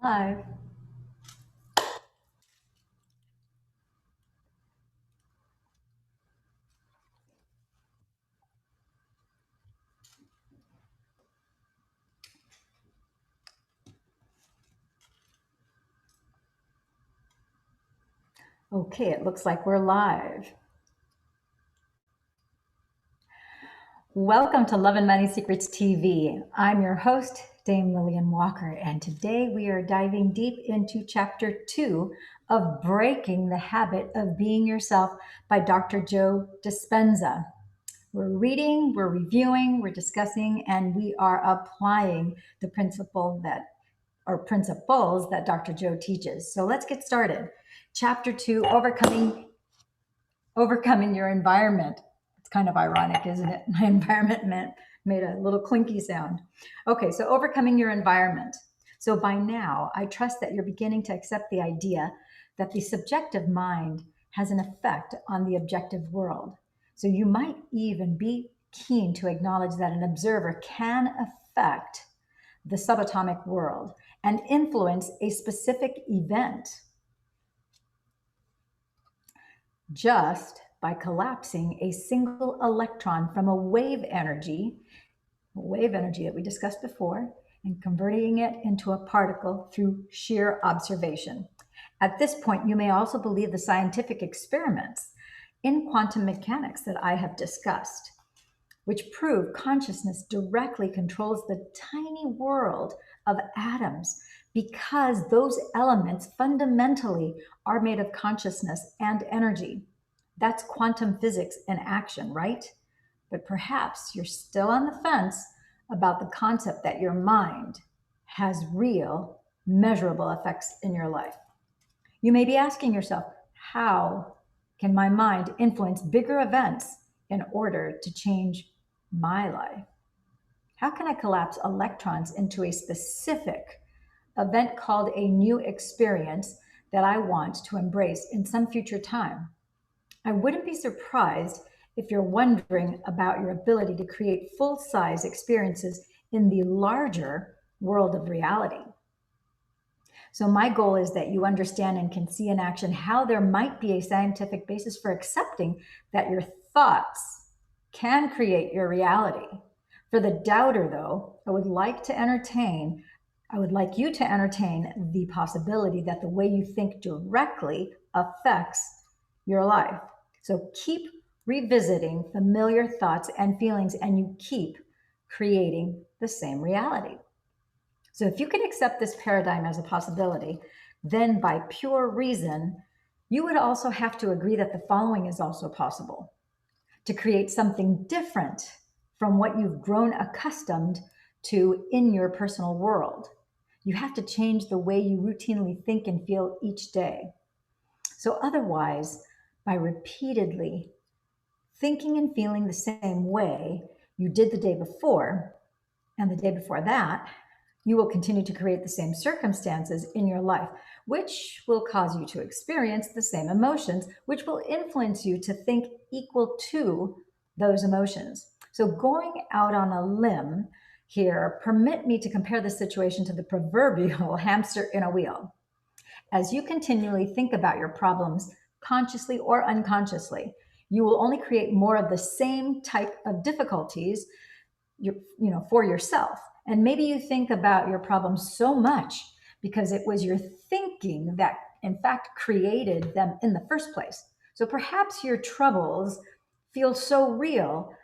Live. Okay, it looks like we're live. Welcome to Love and Money Secrets TV. I'm your host, Dame Lillian Walker, and today we are diving deep into Chapter 2 of Breaking the Habit of Being Yourself by Dr. Joe Dispenza. We're reading, we're reviewing, we're discussing, and we are applying the principles that Dr. Joe teaches. So let's get started. Chapter 2, Overcoming your environment. It's kind of ironic, isn't it? My environment made a little clinky sound. Okay, so overcoming your environment. So by now, I trust that you're beginning to accept the idea that the subjective mind has an effect on the objective world. So you might even be keen to acknowledge that an observer can affect the subatomic world and influence a specific event just by collapsing a single electron from a wave energy that we discussed before, and converting it into a particle through sheer observation. At this point, you may also believe the scientific experiments in quantum mechanics that I have discussed, which prove consciousness directly controls the tiny world of atoms because those elements fundamentally are made of consciousness and energy. That's quantum physics in action, right? But perhaps you're still on the fence about the concept that your mind has real, measurable effects in your life. You may be asking yourself, how can my mind influence bigger events in order to change my life? How can I collapse electrons into a specific event called a new experience that I want to embrace in some future time? I wouldn't be surprised if you're wondering about your ability to create full-size experiences in the larger world of reality. So my goal is that you understand and can see in action how there might be a scientific basis for accepting that your thoughts can create your reality. For the doubter, though, I would like you to entertain the possibility that the way you think directly affects your life. So keep revisiting familiar thoughts and feelings, and you keep creating the same reality. So if you can accept this paradigm as a possibility, then by pure reason, you would also have to agree that the following is also possible: to create something different from what you've grown accustomed to in your personal world. You have to change the way you routinely think and feel each day. So otherwise, by repeatedly thinking and feeling the same way you did the day before and the day before that, you will continue to create the same circumstances in your life, which will cause you to experience the same emotions, which will influence you to think equal to those emotions. So going out on a limb here, permit me to compare the situation to the proverbial hamster in a wheel. As you continually think about your problems, consciously or unconsciously, you will only create more of the same type of difficulties for yourself. And maybe you think about your problems so much because it was your thinking that in fact created them in the first place. So perhaps your troubles feel so real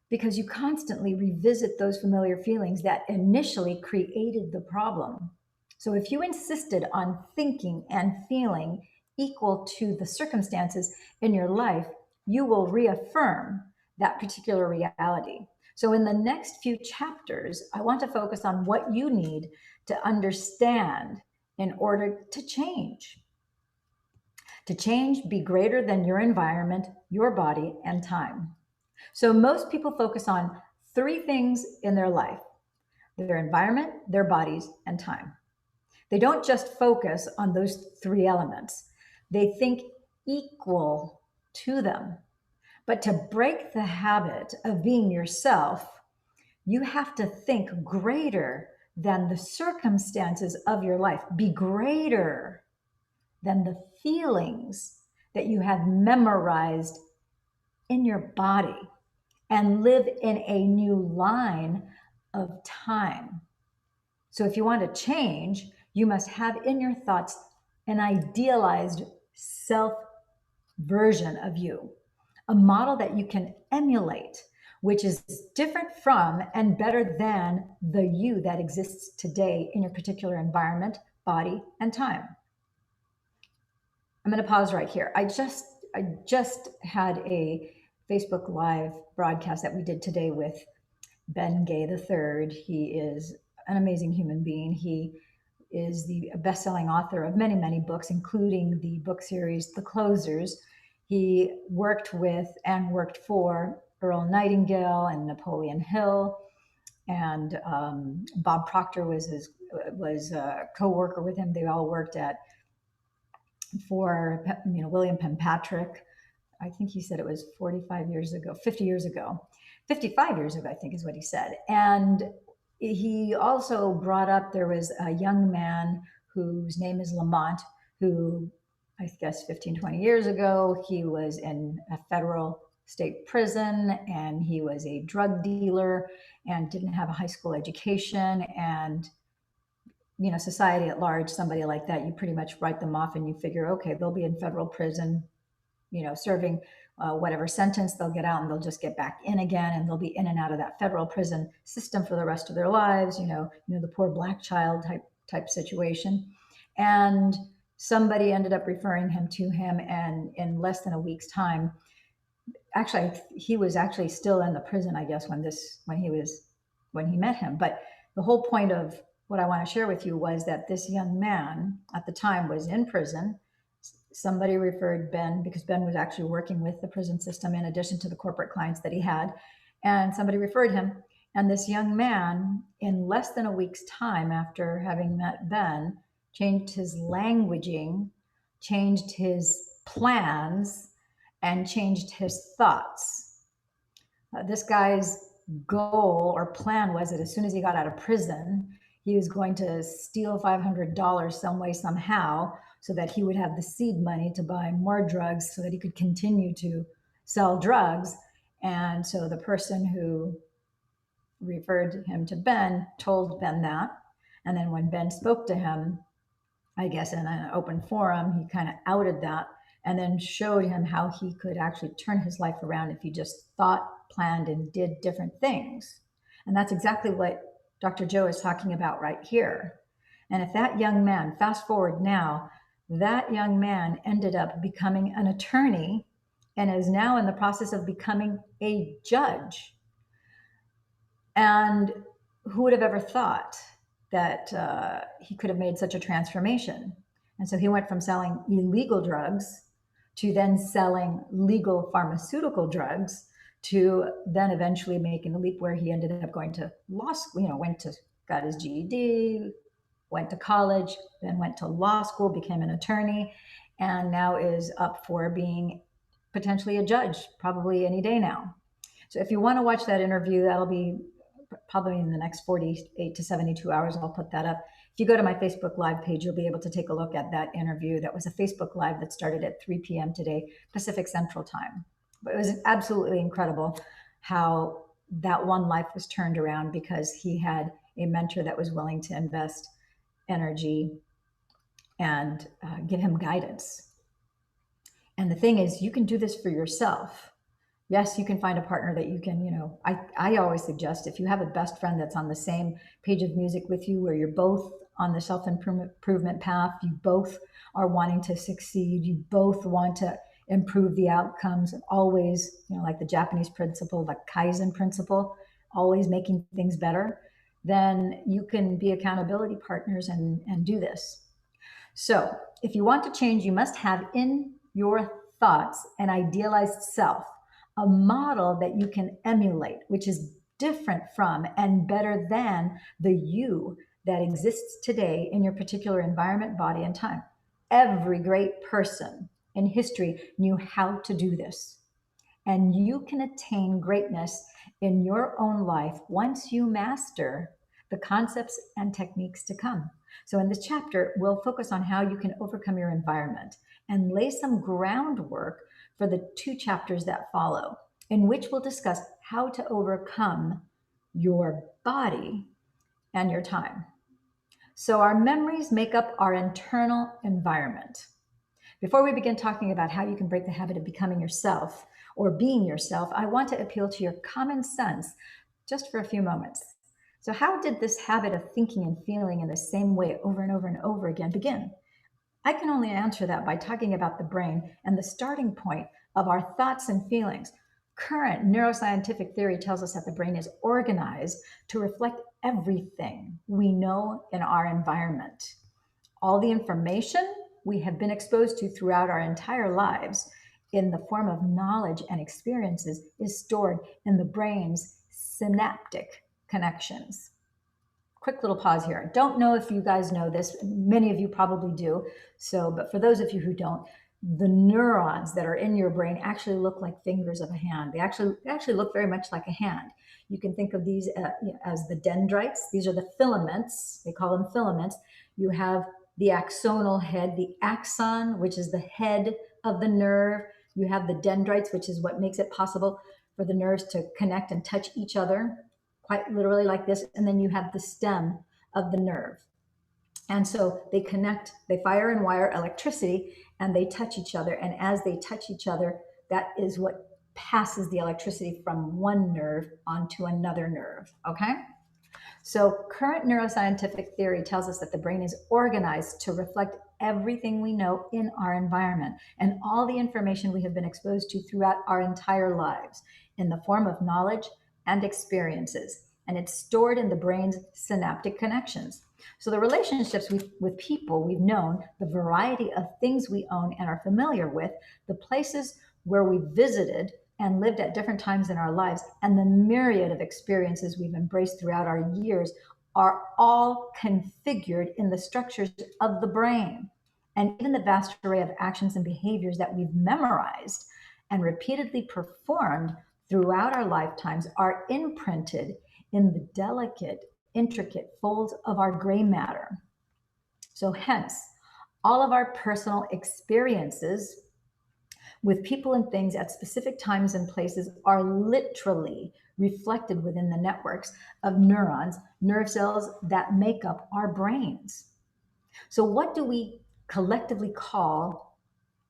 because you constantly revisit those familiar feelings that initially created the problem. So if you insisted on thinking and feeling equal to the circumstances in your life, you will reaffirm that particular reality. So in the next few chapters, I want to focus on what you need to understand in order to change. To change, be greater than your environment, your body, and time. So most people focus on three things in their life: their environment, their bodies, and time. They don't just focus on those three elements. They think equal to them. But to break the habit of being yourself, you have to think greater than the circumstances of your life. Be greater than the feelings that you have memorized in your body, and live in a new line of time. So if you want to change, you must have in your thoughts an idealized self version of you, a model that you can emulate, which is different from and better than the you that exists today in your particular environment, body, and time. I'm going to pause right here. I just had a Facebook Live broadcast that we did today with Ben Gay III. He is an amazing human being. He is the best-selling author of many, many books, including the book series, The Closers. He worked with and worked for Earl Nightingale and Napoleon Hill, and Bob Proctor was a co-worker with him. They all worked for William Penpatrick. I think he said it was 45 years ago, 50 years ago, 55 years ago, I think is what he said. And he also brought up, there was a young man whose name is Lamont, who I guess 15, 20 years ago, he was in a federal state prison, and he was a drug dealer and didn't have a high school education. And society at large, somebody like that, you pretty much write them off and you figure, okay, they'll be in federal prison, serving whatever sentence, they'll get out and they'll just get back in again, and they'll be in and out of that federal prison system for the rest of their lives. The poor black child type situation. And somebody ended up referring him to him, and in less than a week's time, actually, he was actually still in the prison, I guess, when he met him. But the whole point of what I want to share with you was that this young man at the time was in prison. Somebody referred Ben, because Ben was actually working with the prison system in addition to the corporate clients that he had. And somebody referred him. And this young man, in less than a week's time after having met Ben, changed his languaging, changed his plans, and changed his thoughts. This guy's goal or plan was that as soon as he got out of prison, he was going to steal $500 some way, somehow, so that he would have the seed money to buy more drugs so that he could continue to sell drugs. And so the person who referred him to Ben told Ben that. And then when Ben spoke to him, I guess in an open forum, he kind of outed that and then showed him how he could actually turn his life around if he just thought, planned, and did different things. And that's exactly what Dr. Joe is talking about right here. And if that young man, fast forward now, that young man ended up becoming an attorney and is now in the process of becoming a judge. And who would have ever thought that he could have made such a transformation? And so he went from selling illegal drugs to then selling legal pharmaceutical drugs, to then eventually making the leap where he ended up going to law school, got his GED, went to college, then went to law school, became an attorney, and now is up for being potentially a judge, probably any day now. So if you want to watch that interview, that'll be probably in the next 48 to 72 hours. I'll put that up. If you go to my Facebook Live page, you'll be able to take a look at that interview. That was a Facebook Live that started at 3 p.m. today, Pacific Central Time. But it was absolutely incredible how that one life was turned around because he had a mentor that was willing to invest energy and give him guidance. And the thing is, you can do this for yourself. Yes, you can find a partner that you can, I always suggest, if you have a best friend that's on the same page of music with you, where you're both on the self-improvement path, you both are wanting to succeed, you both want to improve the outcomes, always, like the Japanese principle, the Kaizen principle, always making things better, then you can be accountability partners and do this. So if you want to change, you must have in your thoughts an idealized self, a model that you can emulate, which is different from and better than the you that exists today in your particular environment, body, and time. Every great person in history knew how to do this. And you can attain greatness in your own life once you master the concepts and techniques to come. So in this chapter, we'll focus on how you can overcome your environment and lay some groundwork for the 2 chapters that follow, in which we'll discuss how to overcome your body and your time. So our memories make up our internal environment. Before we begin talking about how you can break the habit of becoming yourself or being yourself, I want to appeal to your common sense just for a few moments. So how did this habit of thinking and feeling in the same way over and over and over again begin? I can only answer that by talking about the brain and the starting point of our thoughts and feelings. Current neuroscientific theory tells us that the brain is organized to reflect everything we know in our environment. All the information we have been exposed to throughout our entire lives in the form of knowledge and experiences is stored in the brain's synaptic connections. Quick little pause here. Don't know if you guys know this. Many of you probably do. But for those of you who don't, the neurons that are in your brain actually look like fingers of a hand. They actually look very much like a hand. You can think of these as the dendrites. These are the filaments. They call them filaments. You have the axonal head, the axon, which is the head of the nerve. You have the dendrites, which is what makes it possible for the nerves to connect and touch each other, quite literally like this. And then you have the stem of the nerve. And so they connect, they fire and wire electricity, and they touch each other. And as they touch each other, that is what passes the electricity from one nerve onto another nerve, okay? So current neuroscientific theory tells us that the brain is organized to reflect everything we know in our environment and all the information we have been exposed to throughout our entire lives in the form of knowledge and experiences. And it's stored in the brain's synaptic connections. So the relationships with people we've known, the variety of things we own and are familiar with, the places where we visited and lived at different times in our lives, and the myriad of experiences we've embraced throughout our years are all configured in the structures of the brain. And even the vast array of actions and behaviors that we've memorized and repeatedly performed throughout our lifetimes are imprinted in the delicate, intricate folds of our gray matter. So hence, all of our personal experiences with people and things at specific times and places are literally reflected within the networks of neurons, nerve cells that make up our brains. So what do we collectively call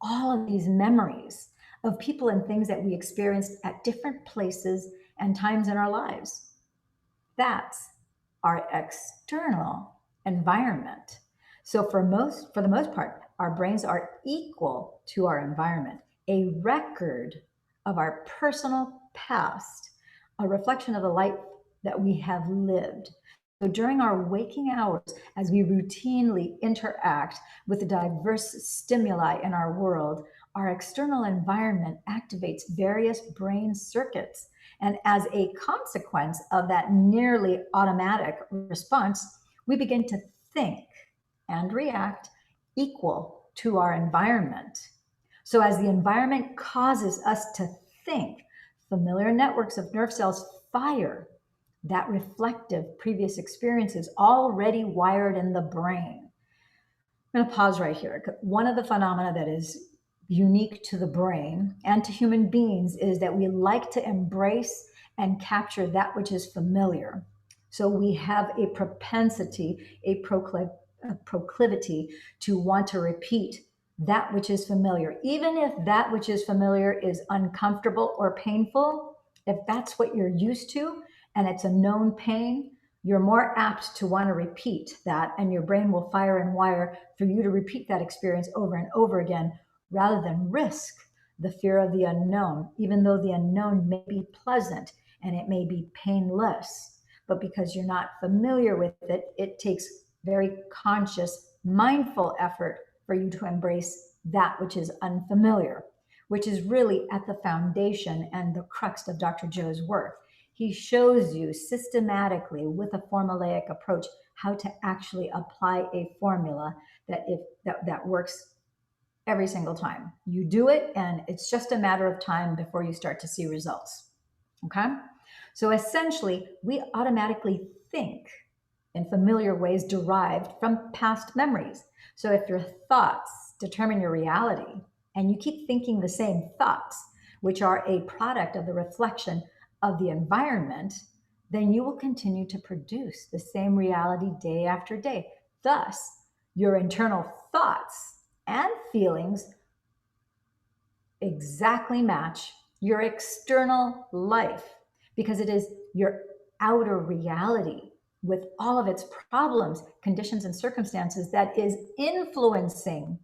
all of these memories of people and things that we experienced at different places and times in our lives? That's our external environment. So for the most part, our brains are equal to our environment, a record of our personal past, a reflection of the life that we have lived. So during our waking hours, as we routinely interact with the diverse stimuli in our world, our external environment activates various brain circuits. And as a consequence of that nearly automatic response, we begin to think and react equal to our environment. So as the environment causes us to think, familiar networks of nerve cells fire that reflective previous experiences already wired in the brain. I'm going to pause right here. One of the phenomena that is unique to the brain and to human beings is that we like to embrace and capture that which is familiar. So we have a propensity, a proclivity to want to repeat that which is familiar. Even if that which is familiar is uncomfortable or painful, if that's what you're used to and it's a known pain, you're more apt to want to repeat that, and your brain will fire and wire for you to repeat that experience over and over again rather than risk the fear of the unknown, even though the unknown may be pleasant and it may be painless. But because you're not familiar with it, it takes very conscious, mindful effort for you to embrace that which is unfamiliar, which is really at the foundation and the crux of Dr. Joe's work. He shows you systematically with a formulaic approach how to actually apply a formula that works every single time. You do it, and it's just a matter of time before you start to see results. Okay? So essentially, we automatically think in familiar ways derived from past memories. So if your thoughts determine your reality and you keep thinking the same thoughts, which are a product of the reflection of the environment, then you will continue to produce the same reality day after day. Thus, your internal thoughts and feelings exactly match your external life, because it is your outer reality with all of its problems, conditions, and circumstances that is influencing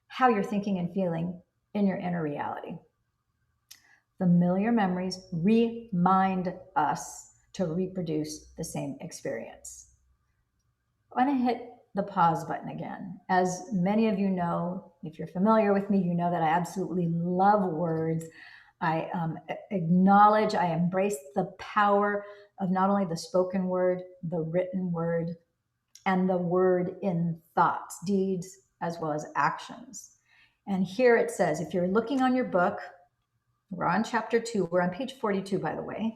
how you're thinking and feeling in your inner reality. Familiar memories remind us to reproduce the same experience. I want to hit the pause button again. As many of you know, if you're familiar with me, you know that I absolutely love words. I acknowledge, I embrace the power of not only the spoken word, the written word, and the word in thoughts, deeds, as well as actions. And here it says, if you're looking on your book, we're on chapter 2, we're on page 42, by the way.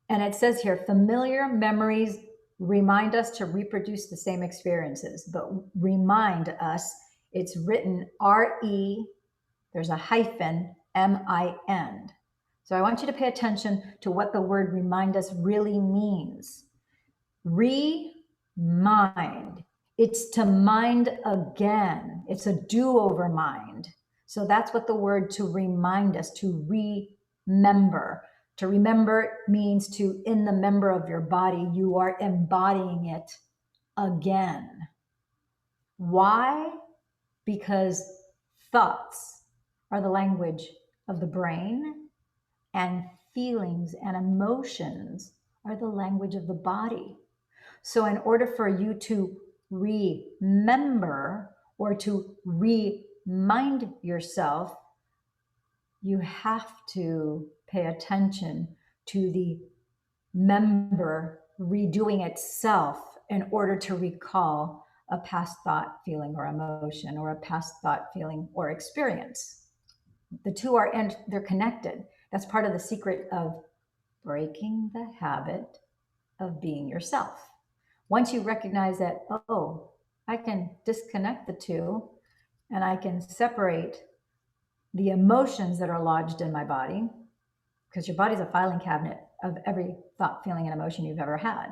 And it says here, familiar memories remind us to reproduce the same experiences, but remind us, it's written R-E, there's a hyphen, M-I-N. So I want you to pay attention to what the word remind us really means. Remind, it's to mind again. It's a do-over mind. So that's what the word to remind us, to remember. To remember means to, in the member of your body, you are embodying it again. Why? Because thoughts are the language of the brain, and feelings and emotions are the language of the body. So in order for you to remember or to remind yourself, you have to pay attention to the member redoing itself in order to recall a past thought, feeling, or emotion, or a past thought, feeling, or experience. The two are, and they're connected. That's part of the secret of breaking the habit of being yourself. Once you recognize that, oh, I can disconnect the two and I can separate the emotions that are lodged in my body, because your body's a filing cabinet of every thought, feeling, and emotion you've ever had.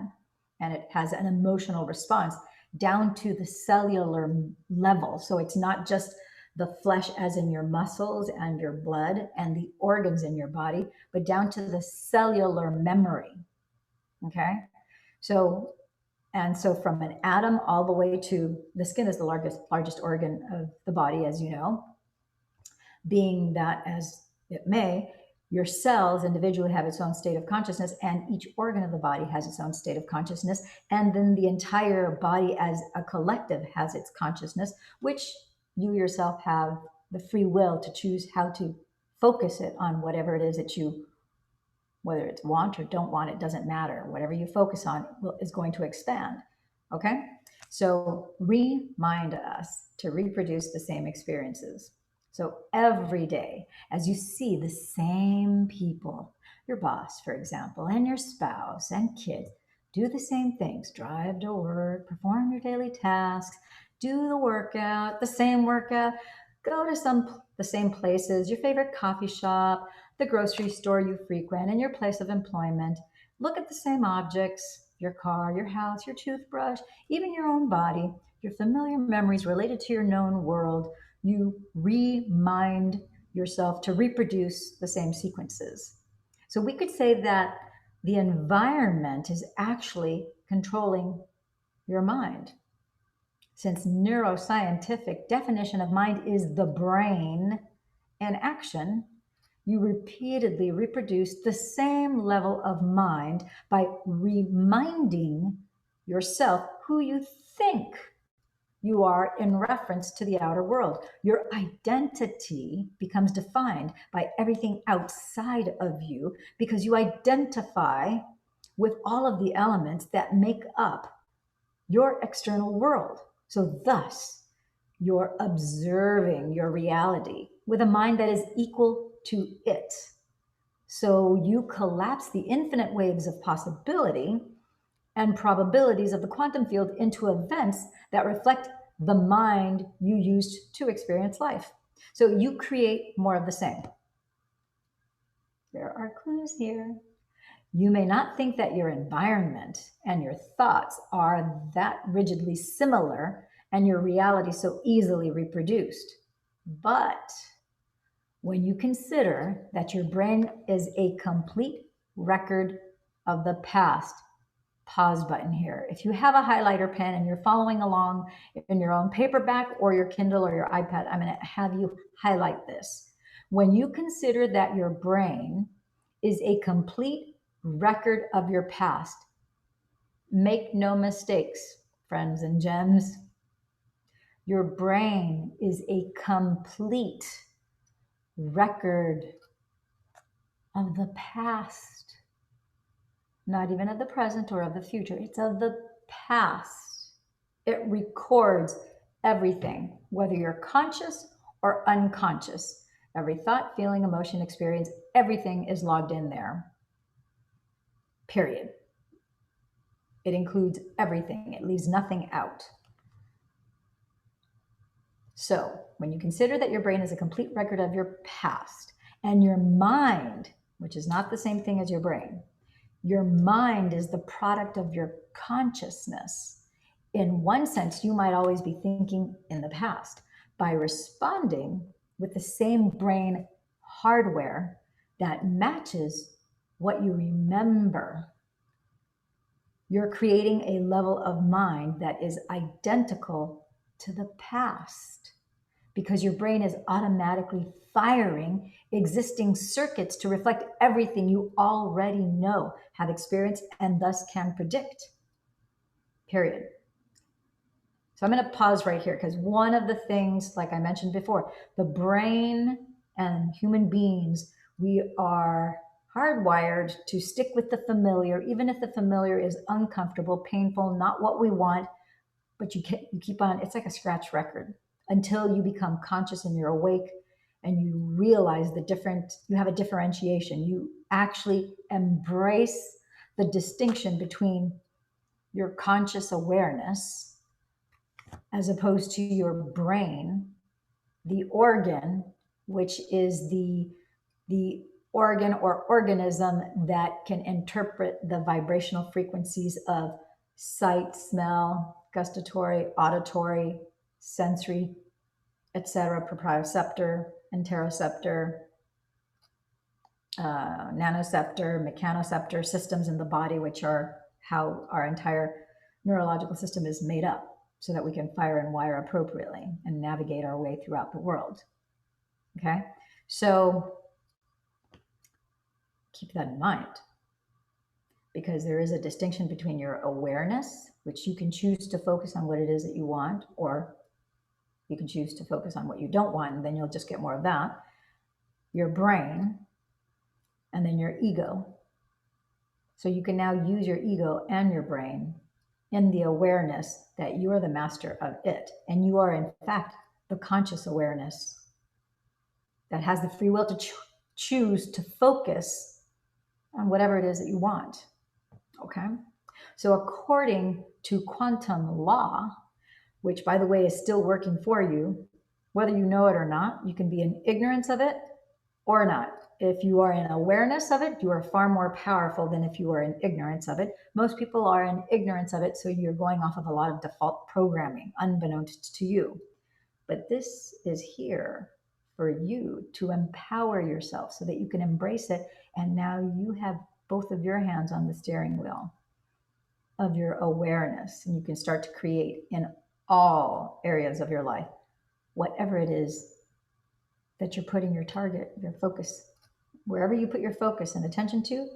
And it has an emotional response down to the cellular level. So it's not just the flesh as in your muscles and your blood and the organs in your body, but down to the cellular memory. Okay? So from an atom all the way to the skin is the largest organ of the body, as you know. Being that as it may, your cells individually have its own state of consciousness, and each organ of the body has its own state of consciousness. And then the entire body as a collective has its consciousness, which you yourself have the free will to choose how to focus it on whatever it is that you, whether it's want or don't want, it doesn't matter. Whatever you focus on is going to expand. Okay? So remind us to reproduce the same experiences. So every day, as you see the same people, your boss, for example, and your spouse and kids, do the same things, drive to work, perform your daily tasks, do the workout, the same workout, go to the same places, your favorite coffee shop, the grocery store you frequent, and your place of employment. Look at the same objects, your car, your house, your toothbrush, even your own body, your familiar memories related to your known world. You remind yourself to reproduce the same sequences. So we could say that the environment is actually controlling your mind. Since neuroscientific definition of mind is the brain in action, you repeatedly reproduce the same level of mind by reminding yourself who you think you are in reference to the outer world. Your identity becomes defined by everything outside of you because you identify with all of the elements that make up your external world. So thus, you're observing your reality with a mind that is equal to it. So you collapse the infinite waves of possibility and probabilities of the quantum field into events that reflect the mind you used to experience life. So you create more of the same. There are clues here. You may not think that your environment and your thoughts are that rigidly similar and your reality so easily reproduced. But when you consider that your brain is a complete record of the past, pause button here. If you have a highlighter pen and you're following along in your own paperback or your Kindle or your iPad, I'm going to have you highlight this. When you consider that your brain is a complete record of your past, make no mistakes, friends and gems. Your brain is a complete record of the past, not even of the present or of the future. It's of the past. It records everything, whether you're conscious or unconscious. Every thought, feeling, emotion, experience, everything is logged in there. Period. It includes everything. It leaves nothing out. So when you consider that your brain is a complete record of your past, and your mind, which is not the same thing as your brain, your mind is the product of your consciousness. In one sense, you might always be thinking in the past. By responding with the same brain hardware that matches what you remember, you're creating a level of mind that is identical to the past, because your brain is automatically firing existing circuits to reflect everything you already know, have experienced, and thus can predict. Period. So I'm going to pause right here, because one of the things, like I mentioned before, the brain and human beings, we are hardwired to stick with the familiar, even if the familiar is uncomfortable, painful, not what we want, but you keep on, it's like a scratch record until you become conscious and you're awake and you realize you have a differentiation. You actually embrace the distinction between your conscious awareness as opposed to your brain, the organ, which is the organ or organism that can interpret the vibrational frequencies of sight, smell, gustatory, auditory, sensory, etc., proprioceptor, interoceptor, nanoceptor, mechanoceptor systems in the body, which are how our entire neurological system is made up, so that we can fire and wire appropriately and navigate our way throughout the world. Okay, so keep that in mind, because there is a distinction between your awareness, which you can choose to focus on what it is that you want, or you can choose to focus on what you don't want, and then you'll just get more of that, your brain, and then your ego. So you can now use your ego and your brain in the awareness that you are the master of it. And you are, in fact, the conscious awareness that has the free will to choose to focus on whatever it is that you want. Okay? So according to quantum law, which, by the way, is still working for you, whether you know it or not, you can be in ignorance of it or not. If you are in awareness of it, you are far more powerful than if you are in ignorance of it. Most people are in ignorance of it, so you're going off of a lot of default programming, unbeknownst to you. But this is here for you to empower yourself so that you can embrace it, and now you have both of your hands on the steering wheel of your awareness, and you can start to create in all areas of your life, whatever it is that you're putting your target, your focus. Wherever you put your focus and attention to,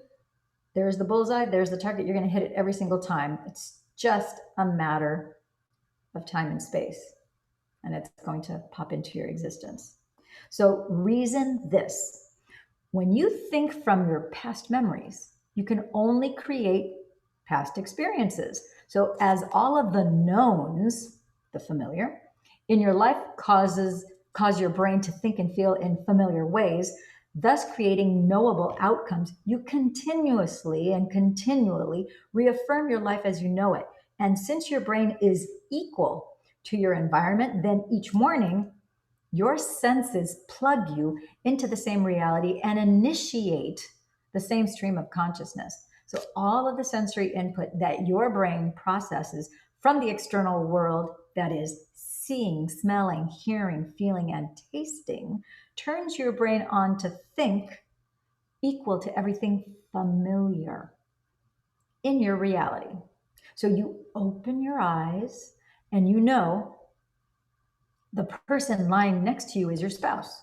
there's the bullseye, there's the target. You're going to hit it every single time. It's just a matter of time and space, and it's going to pop into your existence. So reason this: when you think from your past memories, you can only create past experiences. So as all of the knowns, the familiar, in your life cause your brain to think and feel in familiar ways, thus creating knowable outcomes. You continuously and continually reaffirm your life as you know it. And since your brain is equal to your environment, then each morning, your senses plug you into the same reality and initiate the same stream of consciousness. So, all of the sensory input that your brain processes from the external world, that is, seeing, smelling, hearing, feeling, and tasting, turns your brain on to think equal to everything familiar in your reality. So, you open your eyes and you know the person lying next to you is your spouse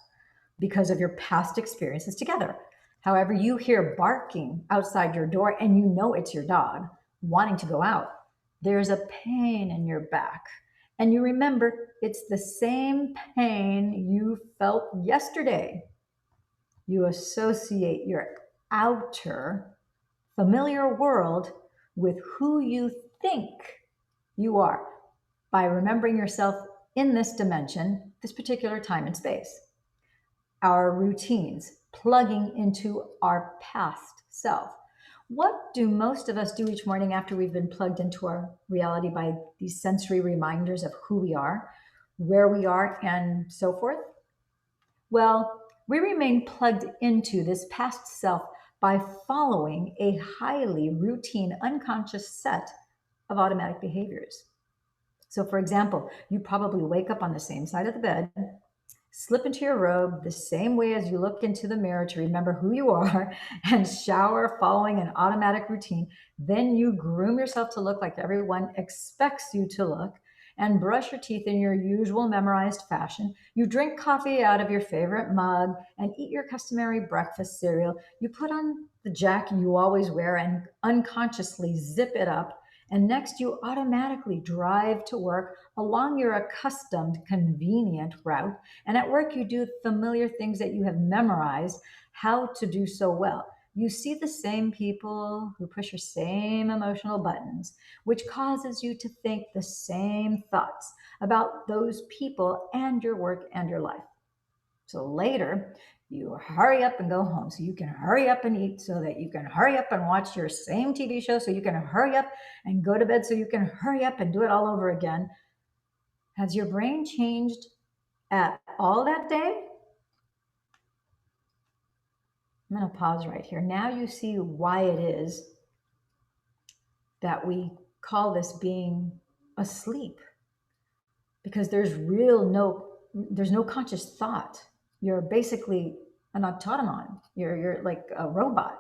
because of your past experiences together. However, you hear barking outside your door and you know it's your dog wanting to go out. There's a pain in your back. And you remember it's the same pain you felt yesterday. You associate your outer familiar world with who you think you are by remembering yourself in this dimension, this particular time and space. Our routines, plugging into our past self. What do most of us do each morning after we've been plugged into our reality by these sensory reminders of who we are, where we are, and so forth? Well, we remain plugged into this past self by following a highly routine, unconscious set of automatic behaviors. So, for example, you probably wake up on the same side of the bed, slip into your robe the same way as you look into the mirror to remember who you are, and shower following an automatic routine. Then you groom yourself to look like everyone expects you to look and brush your teeth in your usual memorized fashion. You drink coffee out of your favorite mug and eat your customary breakfast cereal. You put on the jacket you always wear and unconsciously zip it up. And next, you automatically drive to work along your accustomed, convenient route. And at work, you do familiar things that you have memorized how to do so well. You see the same people who push your same emotional buttons, which causes you to think the same thoughts about those people and your work and your life. So later, you hurry up and go home so you can hurry up and eat, so that you can hurry up and watch your same TV show, so you can hurry up and go to bed, so you can hurry up and do it all over again. Has your brain changed at all that day? I'm going to pause right here. Now you see why it is that we call this being asleep, because there's no conscious thought. You're basically an automaton. You're like a robot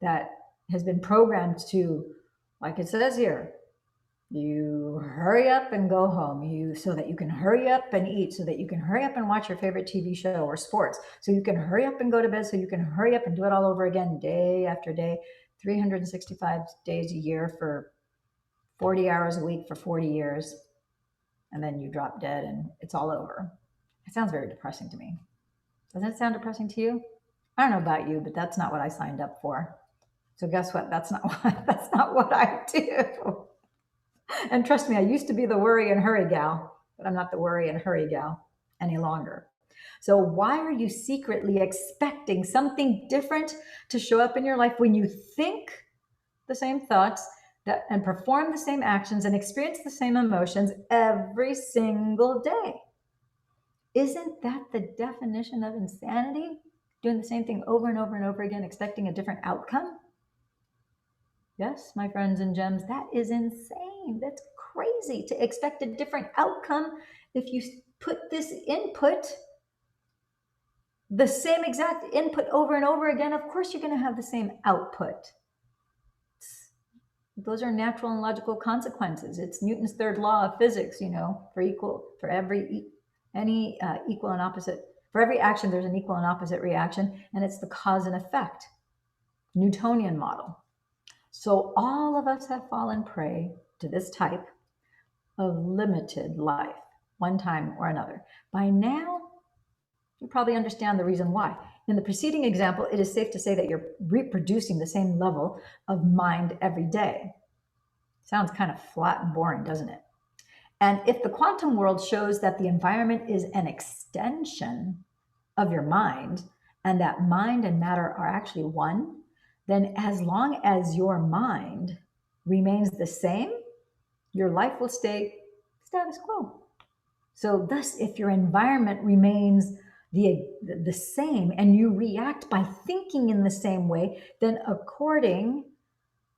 that has been programmed to, like it says here, you hurry up and go home, so that you can hurry up and eat, so that you can hurry up and watch your favorite TV show or sports, so you can hurry up and go to bed, so you can hurry up and do it all over again day after day, 365 days a year for 40 hours a week for 40 years. And then you drop dead and it's all over. It sounds very depressing to me. Does that sound depressing to you? I don't know about you, but that's not what I signed up for. So guess what? That's not what I do. And trust me, I used to be the worry and hurry gal, but I'm not the worry and hurry gal any longer. So why are you secretly expecting something different to show up in your life when you think the same thoughts and perform the same actions and experience the same emotions every single day? Isn't that the definition of insanity? Doing the same thing over and over and over again, expecting a different outcome? Yes, my friends and gems, that is insane. That's crazy to expect a different outcome if you put this input, the same exact input over and over again. Of course, you're going to have the same output. Those are natural and logical consequences. It's Newton's third law of physics, for every equal and opposite, for every action, there's an equal and opposite reaction, and it's the cause and effect Newtonian model. So all of us have fallen prey to this type of limited life, one time or another. By now, you probably understand the reason why. In the preceding example, it is safe to say that you're reproducing the same level of mind every day. Sounds kind of flat and boring, doesn't it? And if the quantum world shows that the environment is an extension of your mind, and that mind and matter are actually one, then as long as your mind remains the same, your life will stay status quo. So thus, if your environment remains the same and you react by thinking in the same way, then according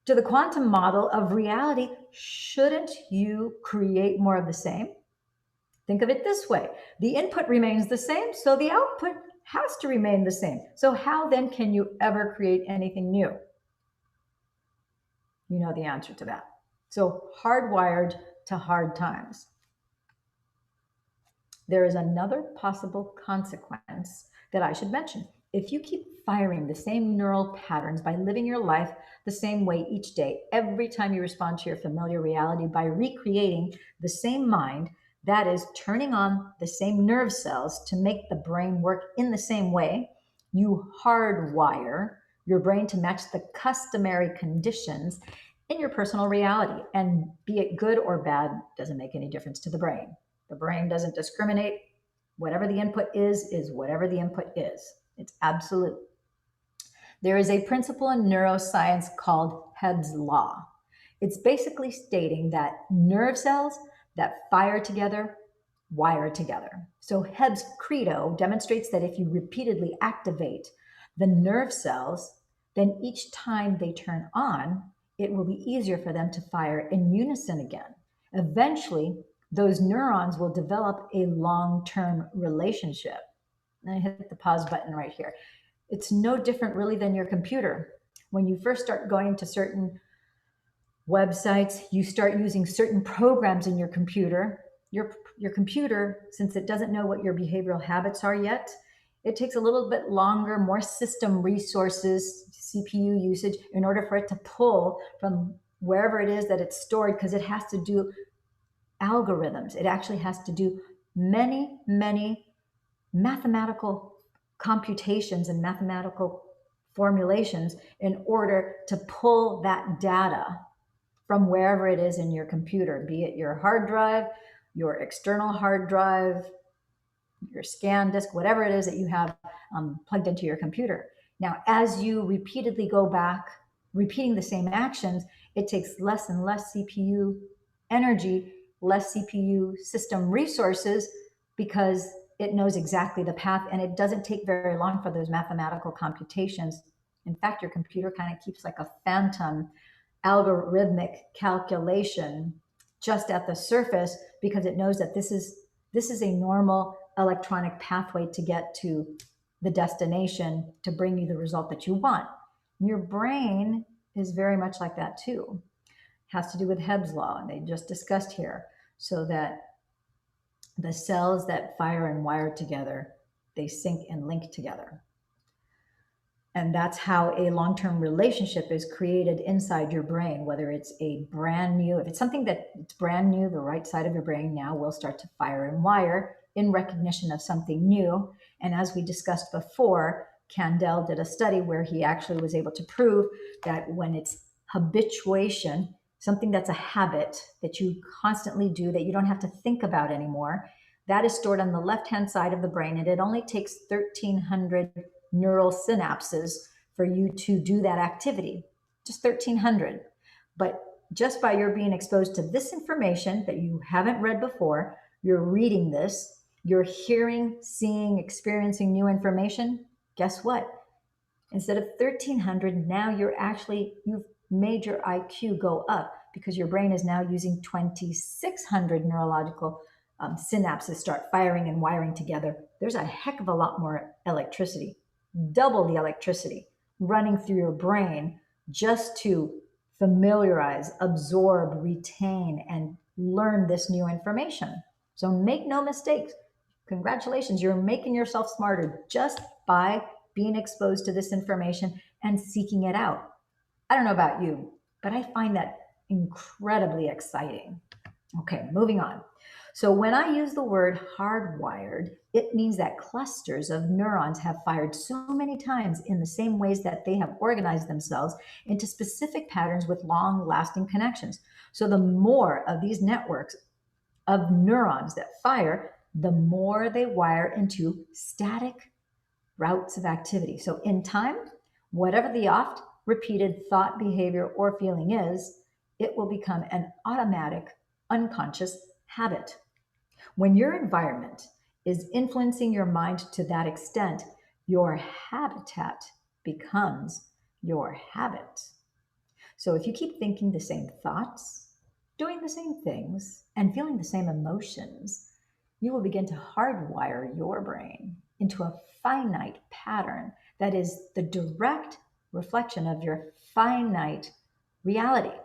to the quantum model of reality, shouldn't you create more of the same? Think of it this way. The input remains the same, so the output has to remain the same. So how then can you ever create anything new? You know the answer to that. So hardwired to hard times. There is another possible consequence that I should mention. If you keep firing the same neural patterns by living your life the same way each day, every time you respond to your familiar reality by recreating the same mind, that is, turning on the same nerve cells to make the brain work in the same way, you hardwire your brain to match the customary conditions in your personal reality. And be it good or bad, doesn't make any difference to the brain. The brain doesn't discriminate. Whatever the input is whatever the input is. It's absolute. There is a principle in neuroscience called Hebb's Law. It's basically stating that nerve cells that fire together wire together. So Hebb's credo demonstrates that if you repeatedly activate the nerve cells, then each time they turn on, it will be easier for them to fire in unison again. Eventually, those neurons will develop a long-term relationship. And I hit the pause button right here. It's no different really than your computer. When you first start going to certain websites, you start using certain programs in your computer. Your computer, since it doesn't know what your behavioral habits are yet, it takes a little bit longer, more system resources, CPU usage, in order for it to pull from wherever it is that it's stored, because it has to do algorithms. It actually has to do many, many mathematical computations and mathematical formulations in order to pull that data from wherever it is in your computer, be it your hard drive, your external hard drive, your scan disk, whatever it is that you have plugged into your computer. Now, as you repeatedly go back, repeating the same actions, it takes less and less CPU energy, less CPU system resources, because it knows exactly the path, and it doesn't take very long for those mathematical computations. In fact, your computer kind of keeps like a phantom algorithmic calculation just at the surface, because it knows that this is a normal electronic pathway to get to the destination to bring you the result that you want. Your brain is very much like that too. It has to do with Hebb's law, and they just discussed here, so that the cells that fire and wire together, they sync and link together. And that's how a long-term relationship is created inside your brain, whether it's a brand new, if it's something that it's brand new, the right side of your brain now will start to fire and wire in recognition of something new. And as we discussed before, Kandel did a study where he actually was able to prove that when it's habituation, something that's a habit that you constantly do that you don't have to think about anymore, that is stored on the left-hand side of the brain, and it only takes 1,300 neural synapses for you to do that activity, just 1,300. But just by your being exposed to this information that you haven't read before, you're reading this, you're hearing, seeing, experiencing new information, guess what? Instead of 1,300, now you've made your IQ go up, because your brain is now using 2,600 neurological synapses start firing and wiring together. There's a heck of a lot more electricity, double the electricity running through your brain just to familiarize, absorb, retain, and learn this new information. So make no mistakes. Congratulations, you're making yourself smarter just by being exposed to this information and seeking it out. I don't know about you, but I find that incredibly exciting. Okay, moving on. So when I use the word hardwired, it means that clusters of neurons have fired so many times in the same ways that they have organized themselves into specific patterns with long-lasting connections. So the more of these networks of neurons that fire, the more they wire into static routes of activity. So in time, whatever the oft repeated thought, behavior, or feeling is, it will become an automatic, unconscious habit. When your environment is influencing your mind to that extent, your habitat becomes your habit. So if you keep thinking the same thoughts, doing the same things, and feeling the same emotions, you will begin to hardwire your brain into a finite pattern that is the direct reflection of your finite reality.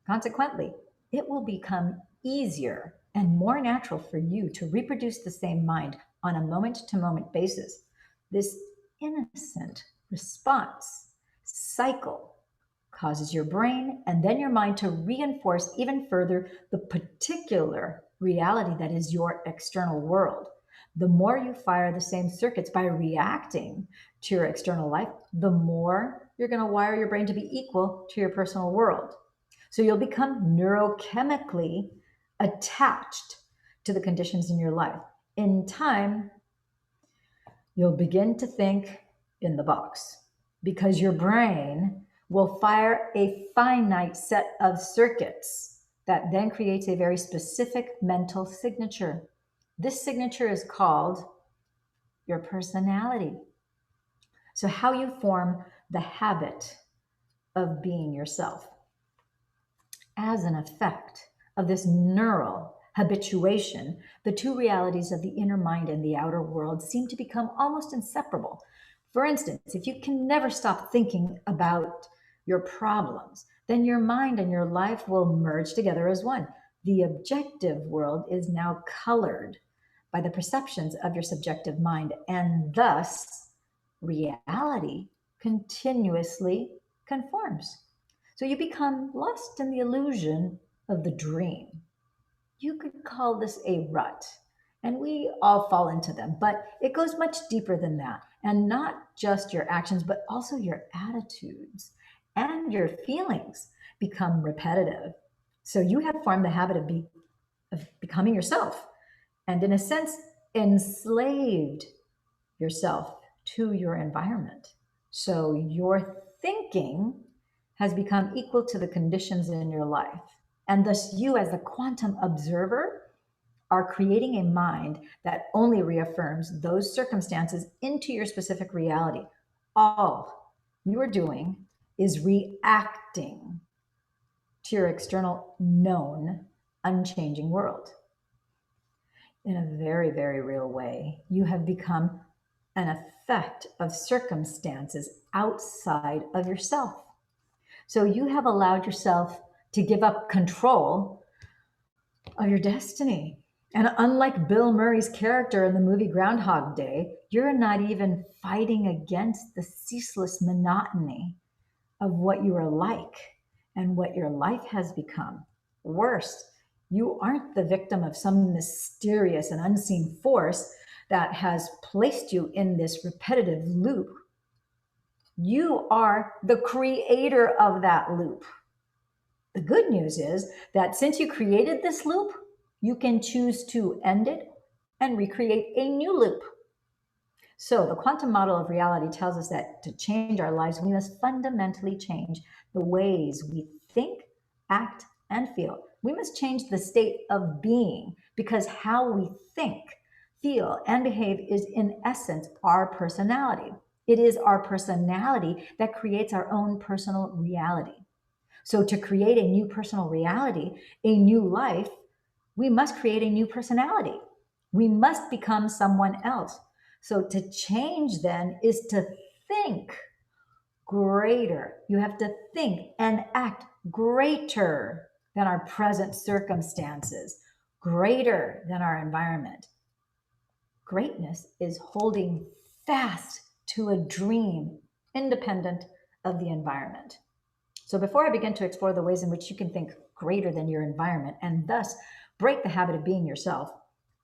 Consequently, it will become easier and more natural for you to reproduce the same mind on a moment to moment basis. This innocent response cycle causes your brain and then your mind to reinforce even further the particular reality that is your external world. The more you fire the same circuits by reacting to your external life, the more you're going to wire your brain to be equal to your personal world. So you'll become neurochemically attached to the conditions in your life. In time, you'll begin to think in the box because your brain will fire a finite set of circuits that then creates a very specific mental signature. This signature is called your personality. So, how you form the habit of being yourself. As an effect of this neural habituation, the two realities of the inner mind and the outer world seem to become almost inseparable. For instance, if you can never stop thinking about your problems, then your mind and your life will merge together as one. The objective world is now colored by the perceptions of your subjective mind, and thus reality continuously conforms. So you become lost in the illusion of the dream. You could call this a rut, and we all fall into them, but it goes much deeper than that. And not just your actions, but also your attitudes and your feelings become repetitive. So you have formed the habit of becoming yourself, and in a sense, enslaved yourself to your environment. So your thinking has become equal to the conditions in your life. And thus, you, as the quantum observer, are creating a mind that only reaffirms those circumstances into your specific reality. All you are doing is reacting to your external, known, unchanging world. In a very, very real way, you have become an effect of circumstances outside of yourself. So you have allowed yourself to give up control of your destiny. And unlike Bill Murray's character in the movie Groundhog Day, you're not even fighting against the ceaseless monotony of what you are like and what your life has become. Worse, you aren't the victim of some mysterious and unseen force that has placed you in this repetitive loop. You are the creator of that loop. The good news is that since you created this loop, you can choose to end it and recreate a new loop. So the quantum model of reality tells us that to change our lives, we must fundamentally change the ways we think, act, and feel. We must change the state of being because how we think, feel, and behave is in essence our personality. It is our personality that creates our own personal reality. So to create a new personal reality, a new life, we must create a new personality. We must become someone else. So to change then is to think greater. You have to think and act greater than our present circumstances, greater than our environment. Greatness is holding fast to a dream independent of the environment. So before I begin to explore the ways in which you can think greater than your environment and thus break the habit of being yourself,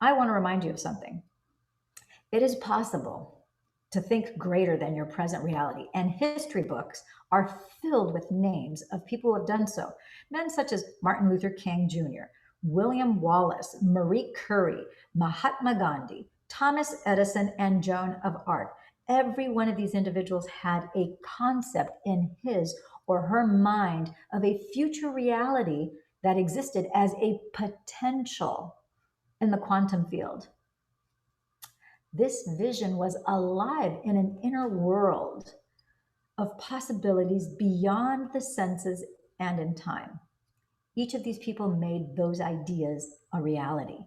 I want to remind you of something. It is possible to think greater than your present reality, and history books are filled with names of people who have done so. Men such as Martin Luther King Jr., William Wallace, Marie Curie, Mahatma Gandhi, Thomas Edison, and Joan of Arc. every one of these individuals had a concept in his or her mind of a future reality that existed as a potential in the quantum field. This vision was alive in an inner world of possibilities beyond the senses and in time. Each of these people made those ideas a reality.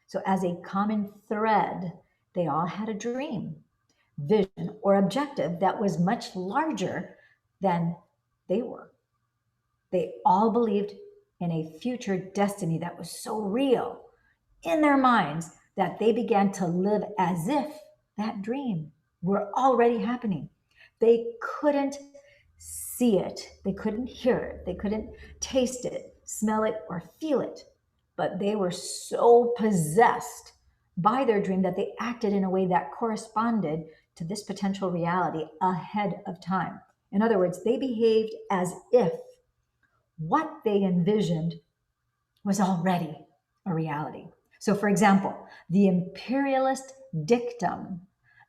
So, as a common thread, they all had a dream, vision, or objective that was much larger than they were. They all believed in a future destiny that was so real in their minds that they began to live as if that dream were already happening. They couldn't see it, they couldn't hear it, they couldn't taste it, smell it, or feel it, but they were so possessed by their dream that they acted in a way that corresponded to this potential reality ahead of time. In other words, they behaved as if what they envisioned was already a reality. So, for example, the imperialist dictum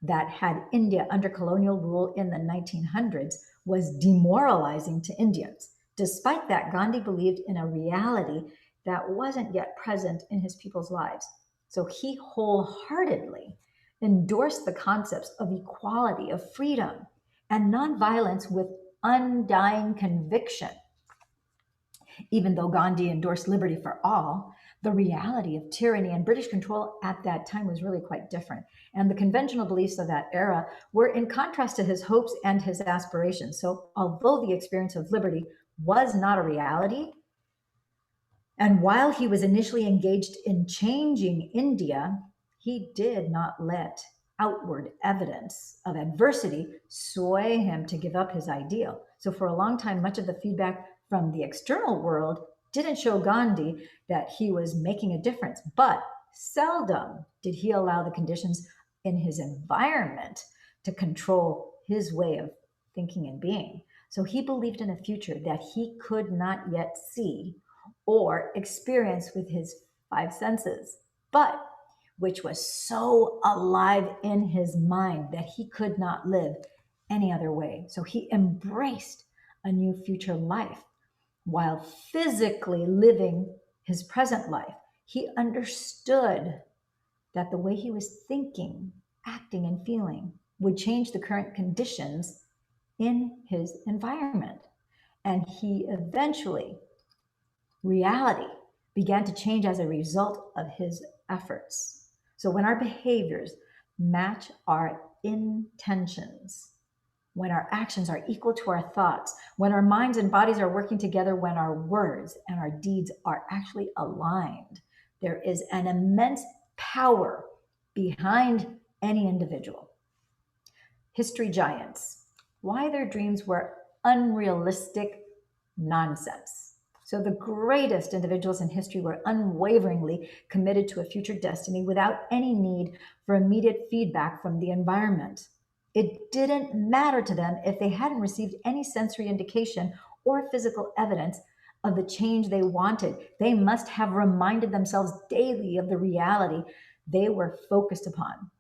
that had India under colonial rule in the 1900s was demoralizing to Indians. Despite that, Gandhi believed in a reality that wasn't yet present in his people's lives. So he wholeheartedly endorsed the concepts of equality, of freedom, and nonviolence with undying conviction. Even though Gandhi endorsed liberty for all, the reality of tyranny and British control at that time was really quite different. And the conventional beliefs of that era were in contrast to his hopes and his aspirations. So, although the experience of liberty was not a reality, and while he was initially engaged in changing India, he did not let outward evidence of adversity sway him to give up his ideal. So, for a long time, much of the feedback from the external world didn't show Gandhi that he was making a difference, but seldom did he allow the conditions in his environment to control his way of thinking and being. So, he believed in a future that he could not yet see or experience with his five senses, but which was so alive in his mind that he could not live any other way. So he embraced a new future life while physically living his present life. He understood that the way he was thinking, acting, and feeling would change the current conditions in his environment. And he eventually, reality began to change as a result of his efforts. So when our behaviors match our intentions, when our actions are equal to our thoughts, when our minds and bodies are working together, when our words and our deeds are actually aligned, there is an immense power behind any individual. History giants, why their dreams were unrealistic nonsense. So the greatest individuals in history were unwaveringly committed to a future destiny without any need for immediate feedback from the environment. It didn't matter to them if they hadn't received any sensory indication or physical evidence of the change they wanted. They must have reminded themselves daily of the reality they were focused upon.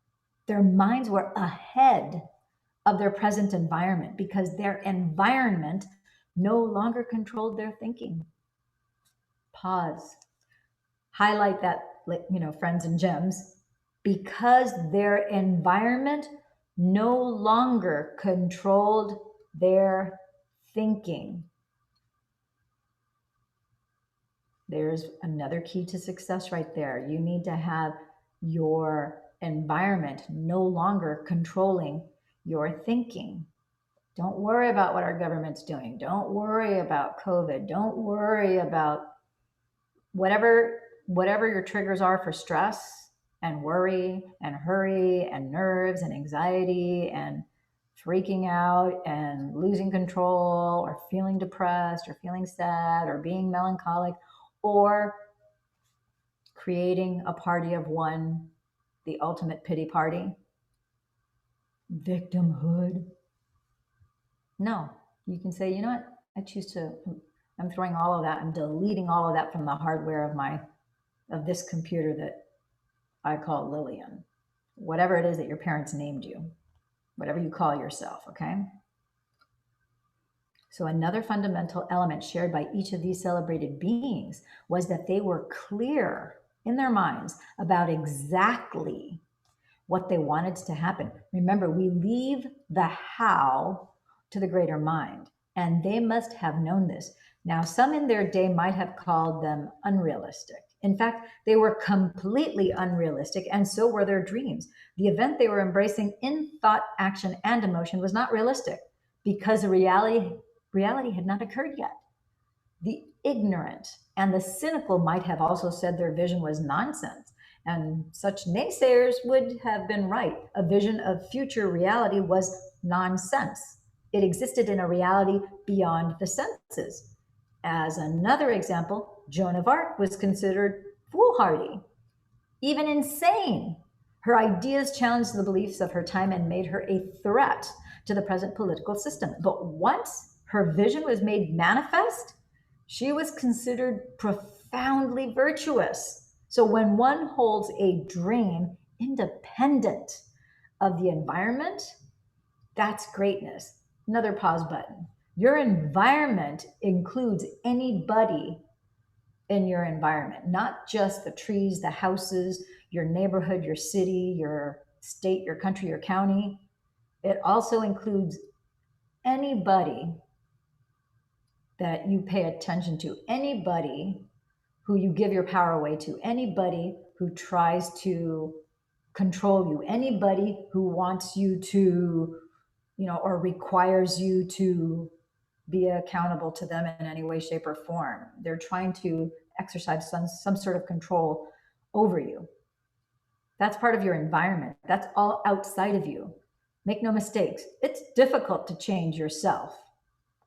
Their minds were ahead of their present environment because their environment no longer controlled their thinking. Pause. Highlight that, friends and gems, because their environment no longer controlled their thinking. There's another key to success right there. You need to have your environment no longer controlling your thinking. Don't worry about what our government's doing. Don't worry about COVID. Don't worry about whatever your triggers are for stress and worry and hurry and nerves and anxiety and freaking out and losing control or feeling depressed or feeling sad or being melancholic or creating a party of one, the ultimate pity party, victimhood. No, you can say, you know what? I'm throwing all of that, I'm deleting all of that from the hardware of this computer that I call Lillian, whatever it is that your parents named you. whatever you call yourself, okay? So another fundamental element shared by each of these celebrated beings was that they were clear in their minds about exactly what they wanted to happen. Remember, we leave the how to the greater mind, and they must have known this. Now, some in their day might have called them unrealistic. In fact, they were completely unrealistic, and so were their dreams. The event they were embracing in thought, action, and emotion was not realistic because reality had not occurred yet. The ignorant and the cynical might have also said their vision was nonsense, and such naysayers would have been right. A vision of future reality was nonsense. It existed in a reality beyond the senses. As another example, Joan of Arc was considered foolhardy, even insane. Her ideas challenged the beliefs of her time and made her a threat to the present political system. But once her vision was made manifest, she was considered profoundly virtuous. So when one holds a dream independent of the environment, that's greatness. Another pause button. Your environment includes anybody in your environment, not just the trees, the houses, your neighborhood, your city, your state, your country, your county. It also includes anybody that you pay attention to, anybody who you give your power away to, anybody who tries to control you, anybody who wants you to, or requires you to be accountable to them in any way, shape, or form. They're trying to exercise some sort of control over you. That's part of your environment. That's all outside of you. Make no mistakes. It's difficult to change yourself,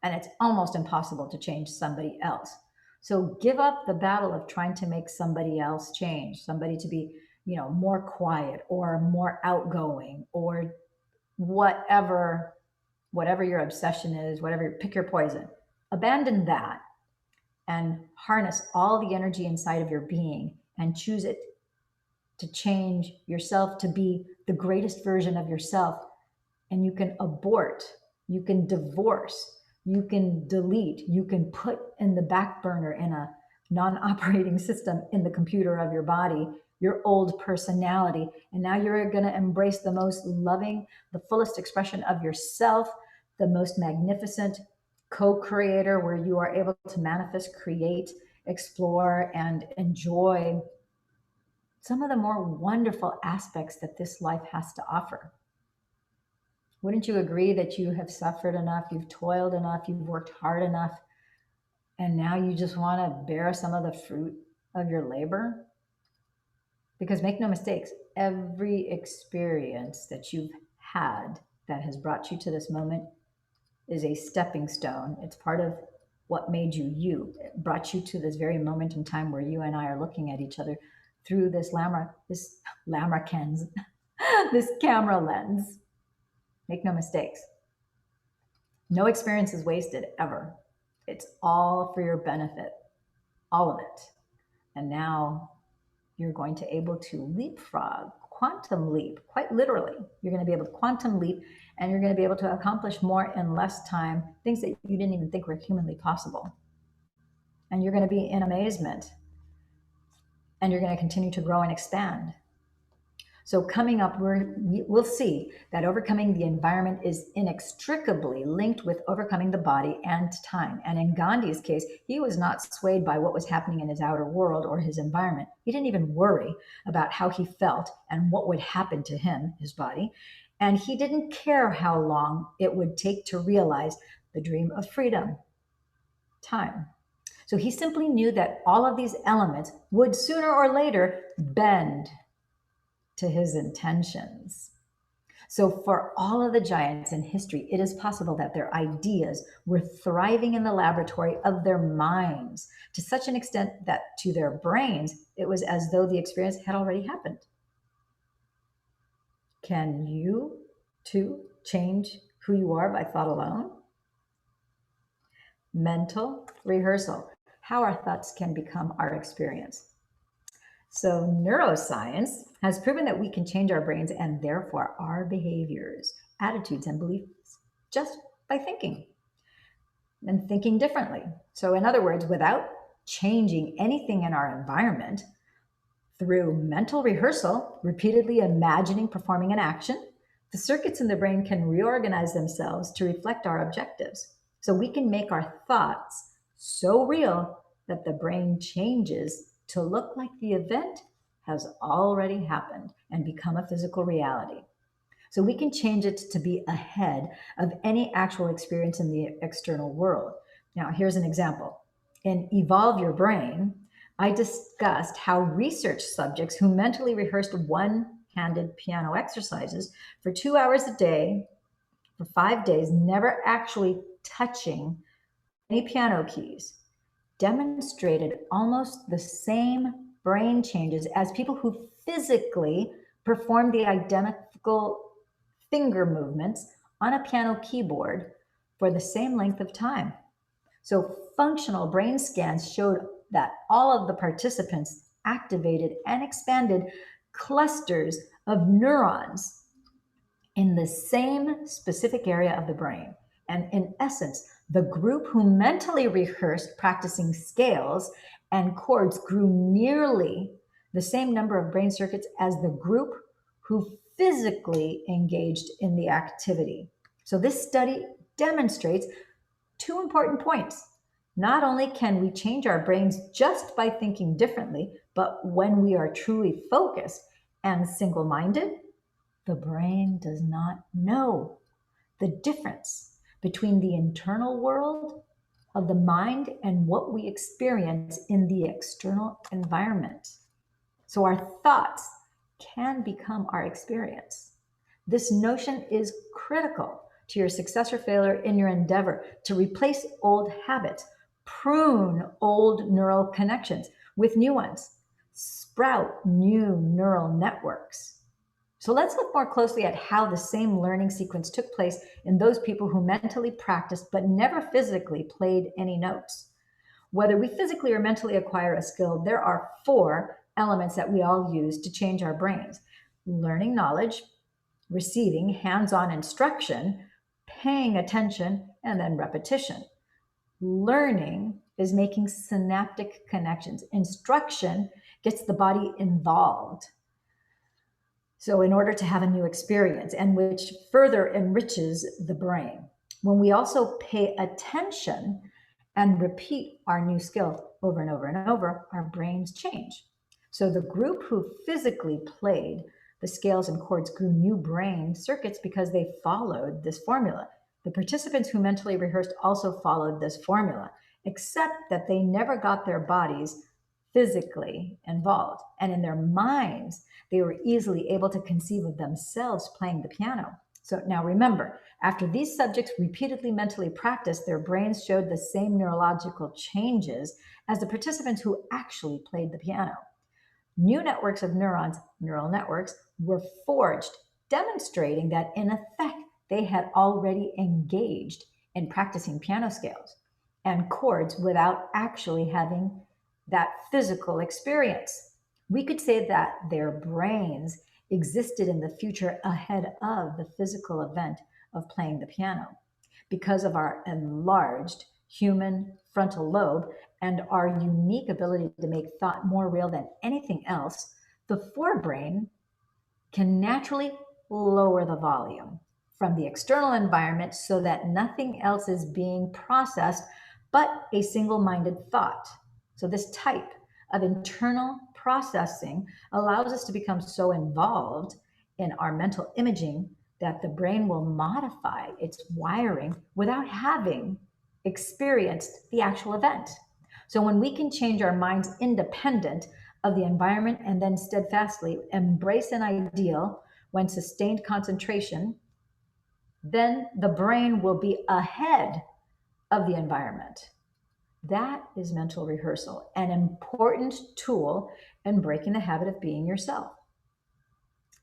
and it's almost impossible to change somebody else. So give up the battle of trying to make somebody else change, somebody to be, more quiet or more outgoing or whatever your obsession is, pick your poison. Abandon that and harness all the energy inside of your being and choose it to change yourself to be the greatest version of yourself. And you can abort, you can divorce, you can delete, you can put in the back burner in a non-operating system in the computer of your body, your old personality. And now you're going to embrace the most loving, the fullest expression of yourself, the most magnificent co-creator where you are able to manifest, create, explore, and enjoy some of the more wonderful aspects that this life has to offer. Wouldn't you agree that you have suffered enough, you've toiled enough, you've worked hard enough, and now you just want to bear some of the fruit of your labor? Because make no mistakes, every experience that you've had that has brought you to this moment is a stepping stone. It's part of what made you you. It brought you to this very moment in time where you and I are looking at each other through this lambrequins, this camera lens. Make no mistakes. No experience is wasted ever. It's all for your benefit, all of it. And now you're going to able to leapfrog, quantum leap, quite literally. You're going to be able to quantum leap, and you're going to be able to accomplish more in less time, things that you didn't even think were humanly possible. And you're going to be in amazement, and you're going to continue to grow and expand. So coming up, we'll see that overcoming the environment is inextricably linked with overcoming the body and time. And in Gandhi's case, he was not swayed by what was happening in his outer world or his environment. He didn't even worry about how he felt and what would happen to him, his body. And he didn't care how long it would take to realize the dream of freedom, time. So he simply knew that all of these elements would sooner or later bend to his intentions. So for all of the giants in history, it is possible that their ideas were thriving in the laboratory of their minds to such an extent that to their brains, it was as though the experience had already happened. Can you too change who you are by thought alone? Mental rehearsal, how our thoughts can become our experience. So neuroscience has proven that we can change our brains and therefore our behaviors attitudes, and beliefs just by thinking and thinking differently. So, in other words, without changing anything in our environment, through mental rehearsal, repeatedly imagining performing an action, the circuits in the brain can reorganize themselves to reflect our objectives. So we can make our thoughts so real that the brain changes to look like the event has already happened and become a physical reality. So we can change it to be ahead of any actual experience in the external world. Now, here's an example. In Evolve Your Brain, I discussed how research subjects who mentally rehearsed one-handed piano exercises for 2 hours a day for 5 days, never actually touching any piano keys, demonstrated almost the same brain changes as people who physically performed the identical finger movements on a piano keyboard for the same length of time. So functional brain scans showed that all of the participants activated and expanded clusters of neurons in the same specific area of the brain. And in essence, the group who mentally rehearsed practicing scales and chords grew nearly the same number of brain circuits as the group who physically engaged in the activity. So this study demonstrates two important points. Not only can we change our brains just by thinking differently, but when we are truly focused and single-minded, the brain does not know the difference between the internal world of the mind and what we experience in the external environment. So our thoughts can become our experience. This notion is critical to your success or failure in your endeavor to replace old habits, prune old neural connections with new ones, sprout new neural networks. So let's look more closely at how the same learning sequence took place in those people who mentally practiced but never physically played any notes. Whether we physically or mentally acquire a skill, there are 4 elements that we all use to change our brains: learning knowledge, receiving hands-on instruction, paying attention, and then repetition. Learning is making synaptic connections. Instruction gets the body involved. So in order to have a new experience, and which further enriches the brain. When we also pay attention and repeat our new skill over and over and over, our brains change. So the group who physically played the scales and chords grew new brain circuits because they followed this formula. The participants who mentally rehearsed also followed this formula, except that they never got their bodies physically involved. And in their minds, they were easily able to conceive of themselves playing the piano. So now remember, after these subjects repeatedly mentally practiced, their brains showed the same neurological changes as the participants who actually played the piano. New networks of neurons, neural networks, were forged, demonstrating that in effect, they had already engaged in practicing piano scales and chords without actually having that physical experience. We could say that their brains existed in the future ahead of the physical event of playing the piano. Because of our enlarged human frontal lobe and our unique ability to make thought more real than anything else, the forebrain can naturally lower the volume from the external environment so that nothing else is being processed but a single-minded thought. So this type of internal processing allows us to become so involved in our mental imaging that the brain will modify its wiring without having experienced the actual event. So when we can change our minds independent of the environment and then steadfastly embrace an ideal when sustained concentration, then the brain will be ahead of the environment. That is mental rehearsal, an important tool in breaking the habit of being yourself.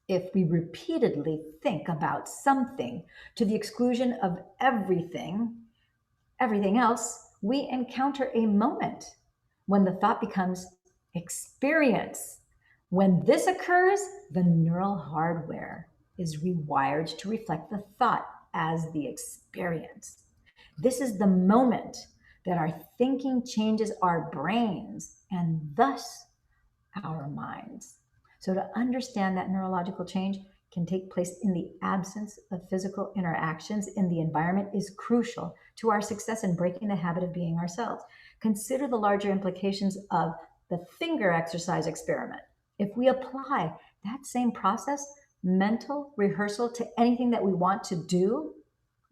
If we repeatedly think about something to the exclusion of everything else, we encounter a moment when the thought becomes experience. When this occurs, the neural hardware is rewired to reflect the thought as the experience. This is the moment that our thinking changes our brains and thus our minds. So, to understand that neurological change can take place in the absence of physical interactions in the environment is crucial to our success in breaking the habit of being ourselves. Consider the larger implications of the finger exercise experiment. If we apply that same process, mental rehearsal, to anything that we want to do,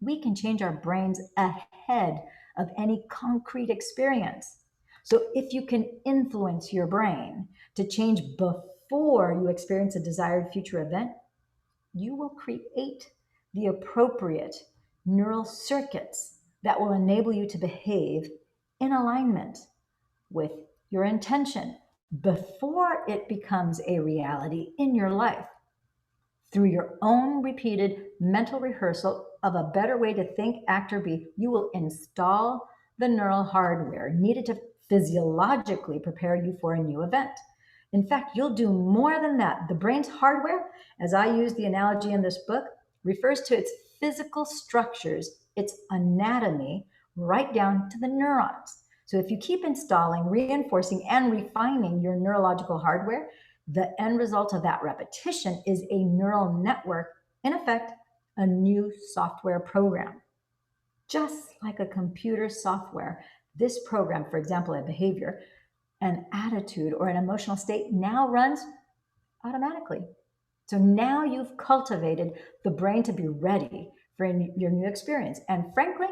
we can change our brains ahead of any concrete experience. So if you can influence your brain to change before you experience a desired future event, you will create the appropriate neural circuits that will enable you to behave in alignment with your intention before it becomes a reality in your life. Through your own repeated mental rehearsal of a better way to think, act, or be, you will install the neural hardware needed to physiologically prepare you for a new event. In fact, you'll do more than that. The brain's hardware, as I use the analogy in this book, refers to its physical structures, its anatomy, right down to the neurons. So if you keep installing, reinforcing, and refining your neurological hardware, the end result of that repetition is a neural network, in effect, a new software program. Just like a computer software, this program, for example, a behavior, an attitude, or an emotional state, now runs automatically. So now you've cultivated the brain to be ready for your new experience. And frankly,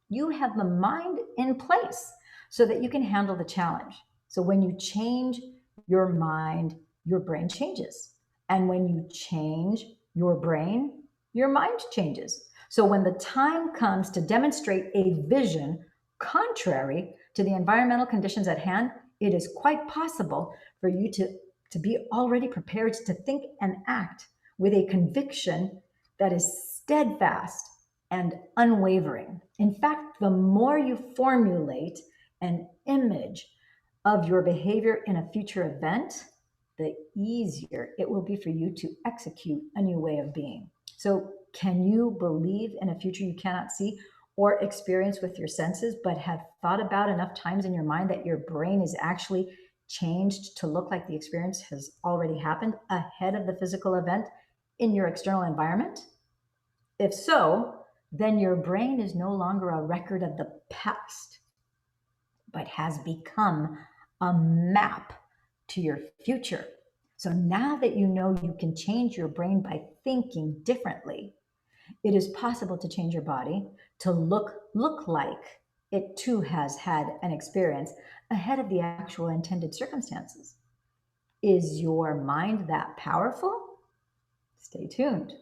you have the mind in place so that you can handle the challenge. So when you change your mind, your brain changes. And when you change your brain, your mind changes. So when the time comes to demonstrate a vision contrary to the environmental conditions at hand, it is quite possible for you to be already prepared to think and act with a conviction that is steadfast and unwavering. In fact, the more you formulate an image of your behavior in a future event, the easier it will be for you to execute a new way of being. So, can you believe in a future you cannot see or experience with your senses, but have thought about enough times in your mind that your brain is actually changed to look like the experience has already happened ahead of the physical event in your external environment? If so, then your brain is no longer a record of the past, but has become a map to your future. So now that you know you can change your brain by thinking differently, it is possible to change your body to look like it too has had an experience ahead of the actual intended circumstances. Is your mind that powerful? Stay tuned.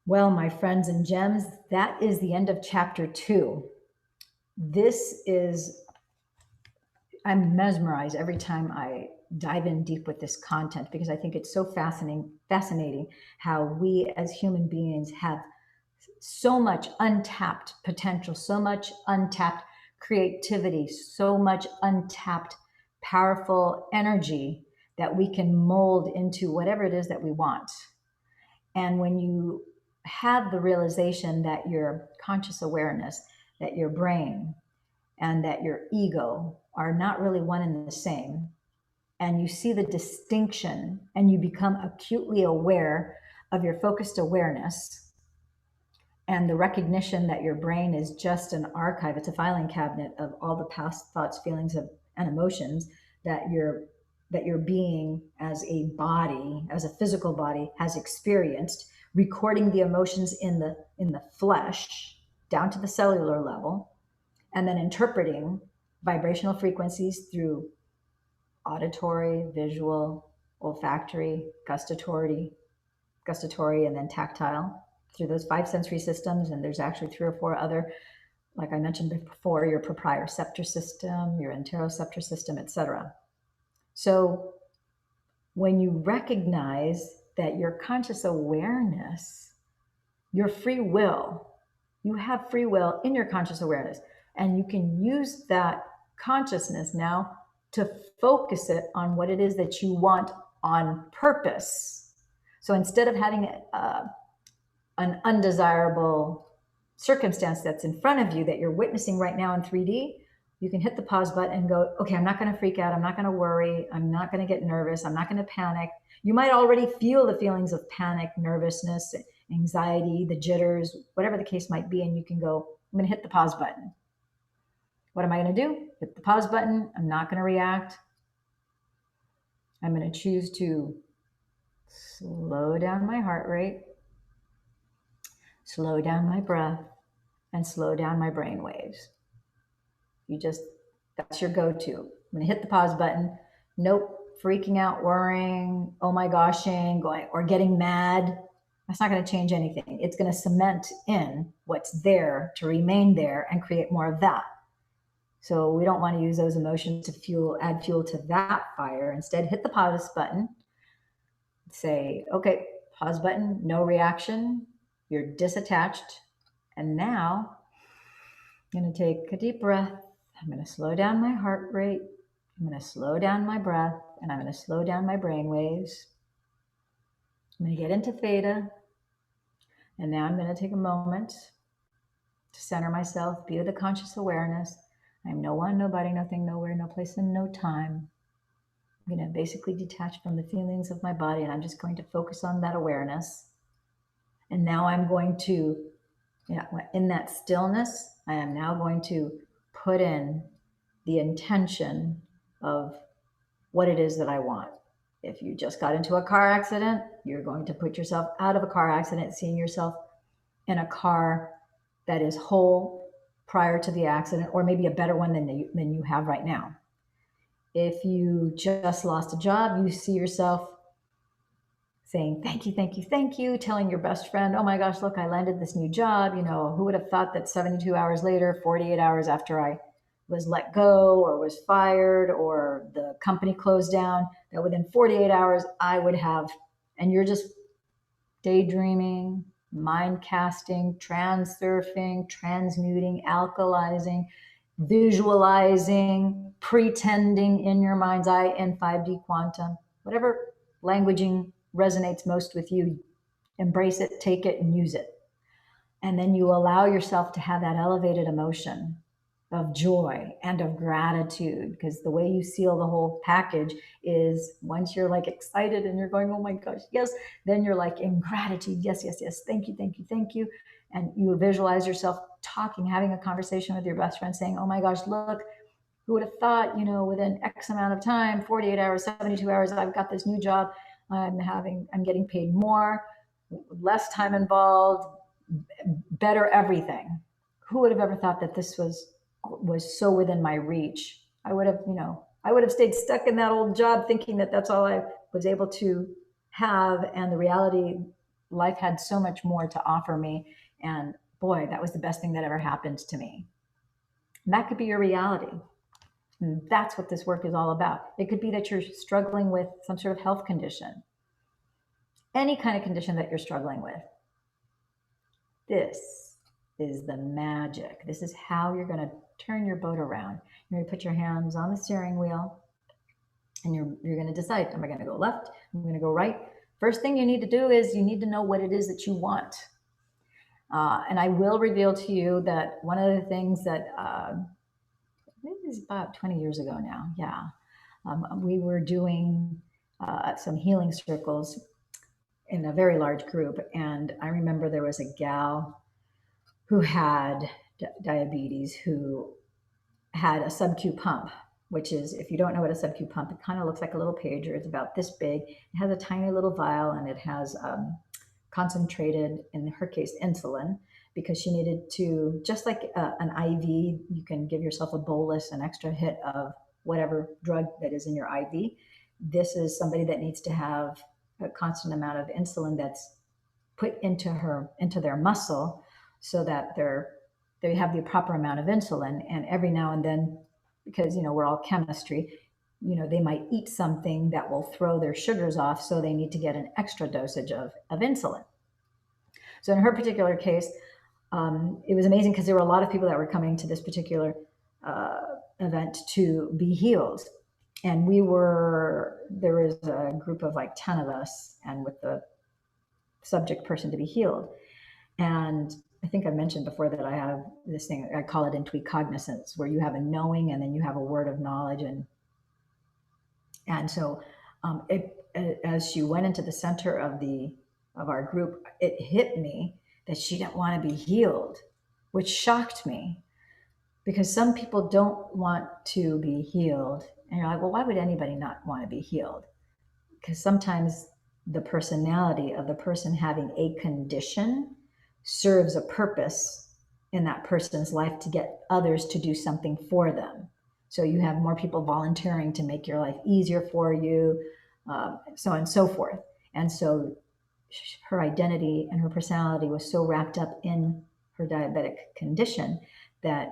Well, my friends and gems, that is the end of chapter 2. I'm mesmerized every time I dive in deep with this content because I think it's so fascinating how we as human beings have so much untapped potential, so much untapped creativity, so much untapped powerful energy that we can mold into whatever it is that we want. And when you have the realization that your conscious awareness, that your brain, and that your ego are not really one and the same, and you see the distinction and you become acutely aware of your focused awareness and the recognition that your brain is just an archive, it's a filing cabinet of all the past thoughts, feelings, and emotions that your being as a body, as a physical body, has experienced, recording the emotions in the flesh down to the cellular level, and then interpreting vibrational frequencies through auditory, visual, olfactory, gustatory, and then tactile through those 5 sensory systems. And there's actually 3 or 4 other, like I mentioned before, your proprioceptor system, your interoceptor system, etc. So when you recognize that your conscious awareness, your free will, you have free will in your conscious awareness, and you can use that consciousness now to focus it on what it is that you want on purpose. So instead of having an undesirable circumstance that's in front of you that you're witnessing right now in 3D, you can hit the pause button and go, okay, I'm not going to freak out. I'm not going to worry. I'm not going to get nervous. I'm not going to panic. You might already feel the feelings of panic, nervousness, anxiety, the jitters, whatever the case might be. And you can go, I'm going to hit the pause button. What am I going to do? Hit the pause button. I'm not going to react. I'm going to choose to slow down my heart rate, slow down my breath, and slow down my brain waves. That's your go-to. I'm going to hit the pause button. Nope, freaking out, worrying, oh my goshing, going, or getting mad. That's not going to change anything. It's going to cement in what's there to remain there and create more of that. So we don't want to use those emotions to add fuel to that fire. Instead, hit the pause button. Say, okay, pause button, no reaction. You're disattached. And now I'm going to take a deep breath. I'm going to slow down my heart rate. I'm going to slow down my breath, and I'm going to slow down my brain waves. I'm going to get into Theta. And now I'm going to take a moment to center myself, be with the conscious awareness. I'm no one, nobody, nothing, nowhere, no place, and no time. I'm going to basically detach from the feelings of my body, and I'm just going to focus on that awareness. And now I'm going to, in that stillness, I am now going to put in the intention of what it is that I want. If you just got into a car accident, you're going to put yourself out of a car accident, seeing yourself in a car that is whole prior to the accident, or maybe a better one than you have right now. If you just lost a job, you see yourself saying, thank you, thank you, thank you, telling your best friend, oh my gosh, look, I landed this new job. Who would have thought that 72 hours later, 48 hours after I was let go or was fired or the company closed down, that within 48 hours I would have, and you're just daydreaming, mind casting, transurfing, transmuting, alkalizing, visualizing, pretending in your mind's eye in 5D quantum, whatever languaging resonates most with you, embrace it, take it, and use it. And then you allow yourself to have that elevated emotion of joy and of gratitude, because the way you seal the whole package is once you're like excited and you're going, oh my gosh, yes, then you're like in gratitude, yes, yes, yes, thank you, thank you, thank you. And you visualize yourself talking, having a conversation with your best friend saying, oh my gosh, look, who would have thought, within X amount of time, 48 hours, 72 hours, I've got this new job. I'm getting paid more, less time involved, better everything. Who would have ever thought that this was so within my reach? I would have stayed stuck in that old job thinking that that's all I was able to have. And the reality, life had so much more to offer me. And boy, that was the best thing that ever happened to me. And that could be your reality. And that's what this work is all about. It could be that you're struggling with some sort of health condition, any kind of condition that you're struggling with. This is the magic. This is how you're going to turn your boat around. You're going to put your hands on the steering wheel and you're going to decide, am I going to go left? I'm going to go right. First thing you need to do is you need to know what it is that you want. And I will reveal to you that one of the things that maybe it's about 20 years ago now. Yeah. We were doing some healing circles in a very large group. And I remember there was a gal who had diabetes who had a sub-Q pump, which is, if you don't know what a sub-Q pump, it kind of looks like a little pager. It's about this big. It has a tiny little vial and it has concentrated, in her case, insulin, because she needed to, just like an IV, you can give yourself a bolus, an extra hit of whatever drug that is in your IV. This is somebody that needs to have a constant amount of insulin that's put into their muscle so that they have the proper amount of insulin. And every now and then, because we're all chemistry, they might eat something that will throw their sugars off, so they need to get an extra dosage of insulin. So in her particular case, it was amazing because there were a lot of people that were coming to this particular event to be healed. And there was a group of like 10 of us, and with the subject person to be healed. And I think I mentioned before that I have this thing, I call it intuitive cognizance, where you have a knowing and then you have a word of knowledge. And so as she went into the center of our group, it hit me that she didn't want to be healed, which shocked me, because some people don't want to be healed. And you're like, well, why would anybody not want to be healed? Because sometimes the personality of the person having a condition serves a purpose in that person's life to get others to do something for them. So you have more people volunteering to make your life easier for you, so on and so forth. And so her identity and her personality was so wrapped up in her diabetic condition that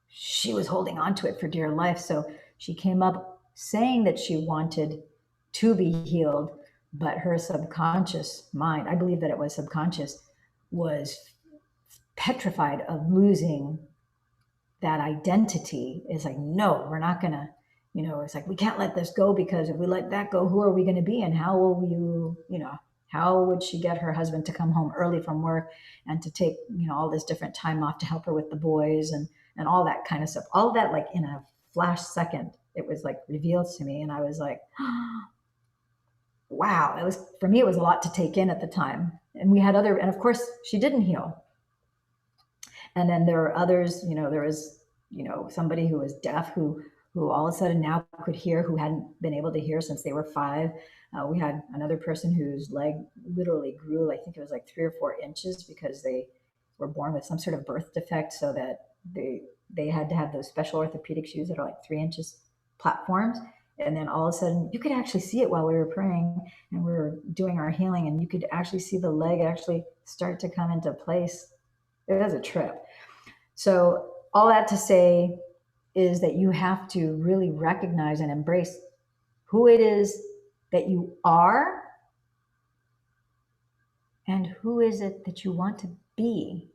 she was holding on to it for dear life. So she came up saying that she wanted to be healed, but her subconscious mind, I believe that it was subconscious, was petrified of losing that identity. It's like, no, we're not gonna, it's like, we can't let this go, because if we let that go, who are we going to be? And how will how would she get her husband to come home early from work and to take, all this different time off to help her with the boys and all that kind of stuff? All of that, like in a flash second, it was like revealed to me. And I was like, wow, for me, it was a lot to take in at the time. And we had and of course she didn't heal. And then there are others, there was, somebody who was deaf who all of a sudden now could hear, who hadn't been able to hear since they were 5. We had another person whose leg literally grew, I think it was like 3 or 4 inches, because they were born with some sort of birth defect, so that they had to have those special orthopedic shoes that are like 3 inches platforms. And then all of a sudden you could actually see it while we were praying and we were doing our healing, and you could actually see the leg actually start to come into place. It was a trip. So all that to say is that you have to really recognize and embrace who it is that you are and who is it that you want to be.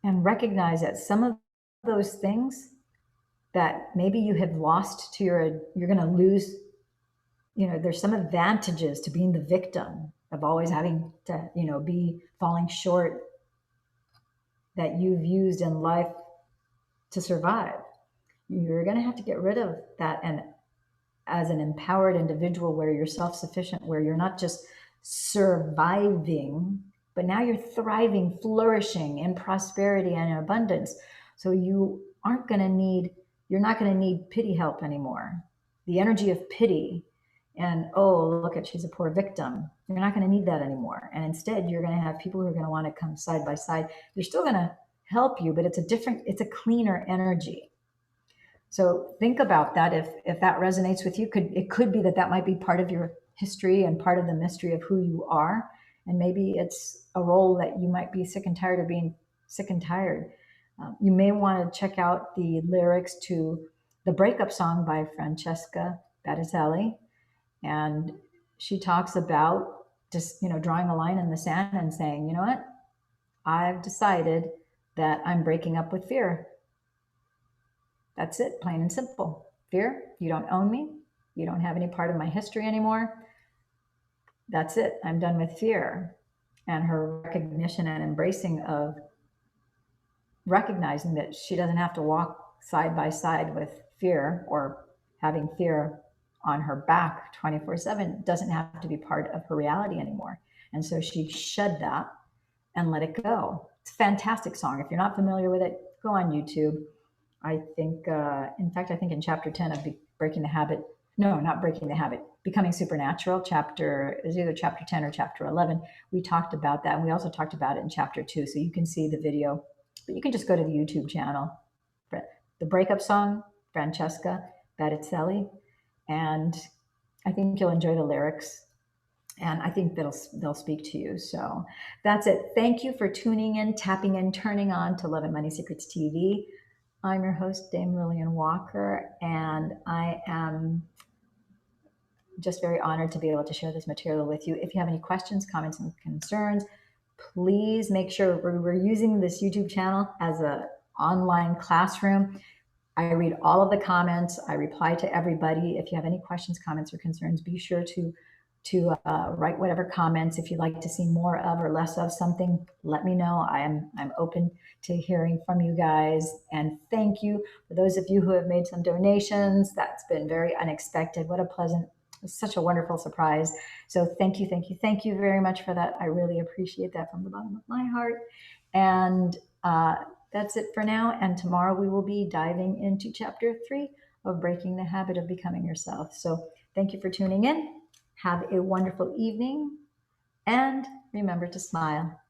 And recognize that some of those things that maybe you have lost to you're going to lose, there's some advantages to being the victim of always having to, be falling short, that you've used in life to survive. You're going to have to get rid of that. And as an empowered individual where you're self-sufficient, where you're not just surviving, but now you're thriving, flourishing in prosperity and in abundance. So you're not going to need pity help anymore. The energy of pity and, oh, look at, she's a poor victim. You're not going to need that anymore. And instead, you're going to have people who are going to want to come side by side. They're still going to help you, but it's a cleaner energy. So think about that. If that resonates with you, it could be that might be part of your history and part of the mystery of who you are. And maybe it's a role that you might be sick and tired of being sick and tired. You may want to check out the lyrics to the breakup song by Francesca Battistelli. And she talks about just, drawing a line in the sand and saying, you know what? I've decided that I'm breaking up with fear. That's it, plain and simple. Fear, you don't own me. You don't have any part of my history anymore. That's it. I'm done with fear. And her recognition and embracing of recognizing that she doesn't have to walk side by side with fear, or having fear on her back 24/7 doesn't have to be part of her reality anymore. And so she shed that and let it go. It's a fantastic song. If you're not familiar with it, go on YouTube. I think, in fact, I think in chapter 10 of Breaking the Habit, no, not Breaking the Habit, Becoming Supernatural, is either chapter 10 or chapter 11, we talked about that. And we also talked about it in chapter 2. So you can see the video, but you can just go to the YouTube channel. The breakup song, Francesca Battistelli. And I think you'll enjoy the lyrics. And I think they'll speak to you. So that's it. Thank you for tuning in, tapping in, turning on to Love and Money Secrets TV. I'm your host, Dame Lillian Walker, and I am just very honored to be able to share this material with you. If you have any questions, comments, and concerns, please make sure we're using this YouTube channel as an online classroom. I read all of the comments. I reply to everybody. If you have any questions, comments, or concerns, be sure to write whatever comments. If you'd like to see more of or less of something, let me know. I'm open to hearing from you guys. And thank you for those of you who have made some donations. That's been very unexpected. What a pleasant, such a wonderful surprise. So thank you, thank you, thank you very much for that. I really appreciate that from the bottom of my heart. And that's it for now. And tomorrow we will be diving into chapter 3 of Breaking the Habit of Becoming Yourself. So thank you for tuning in. Have a wonderful evening, and remember to smile.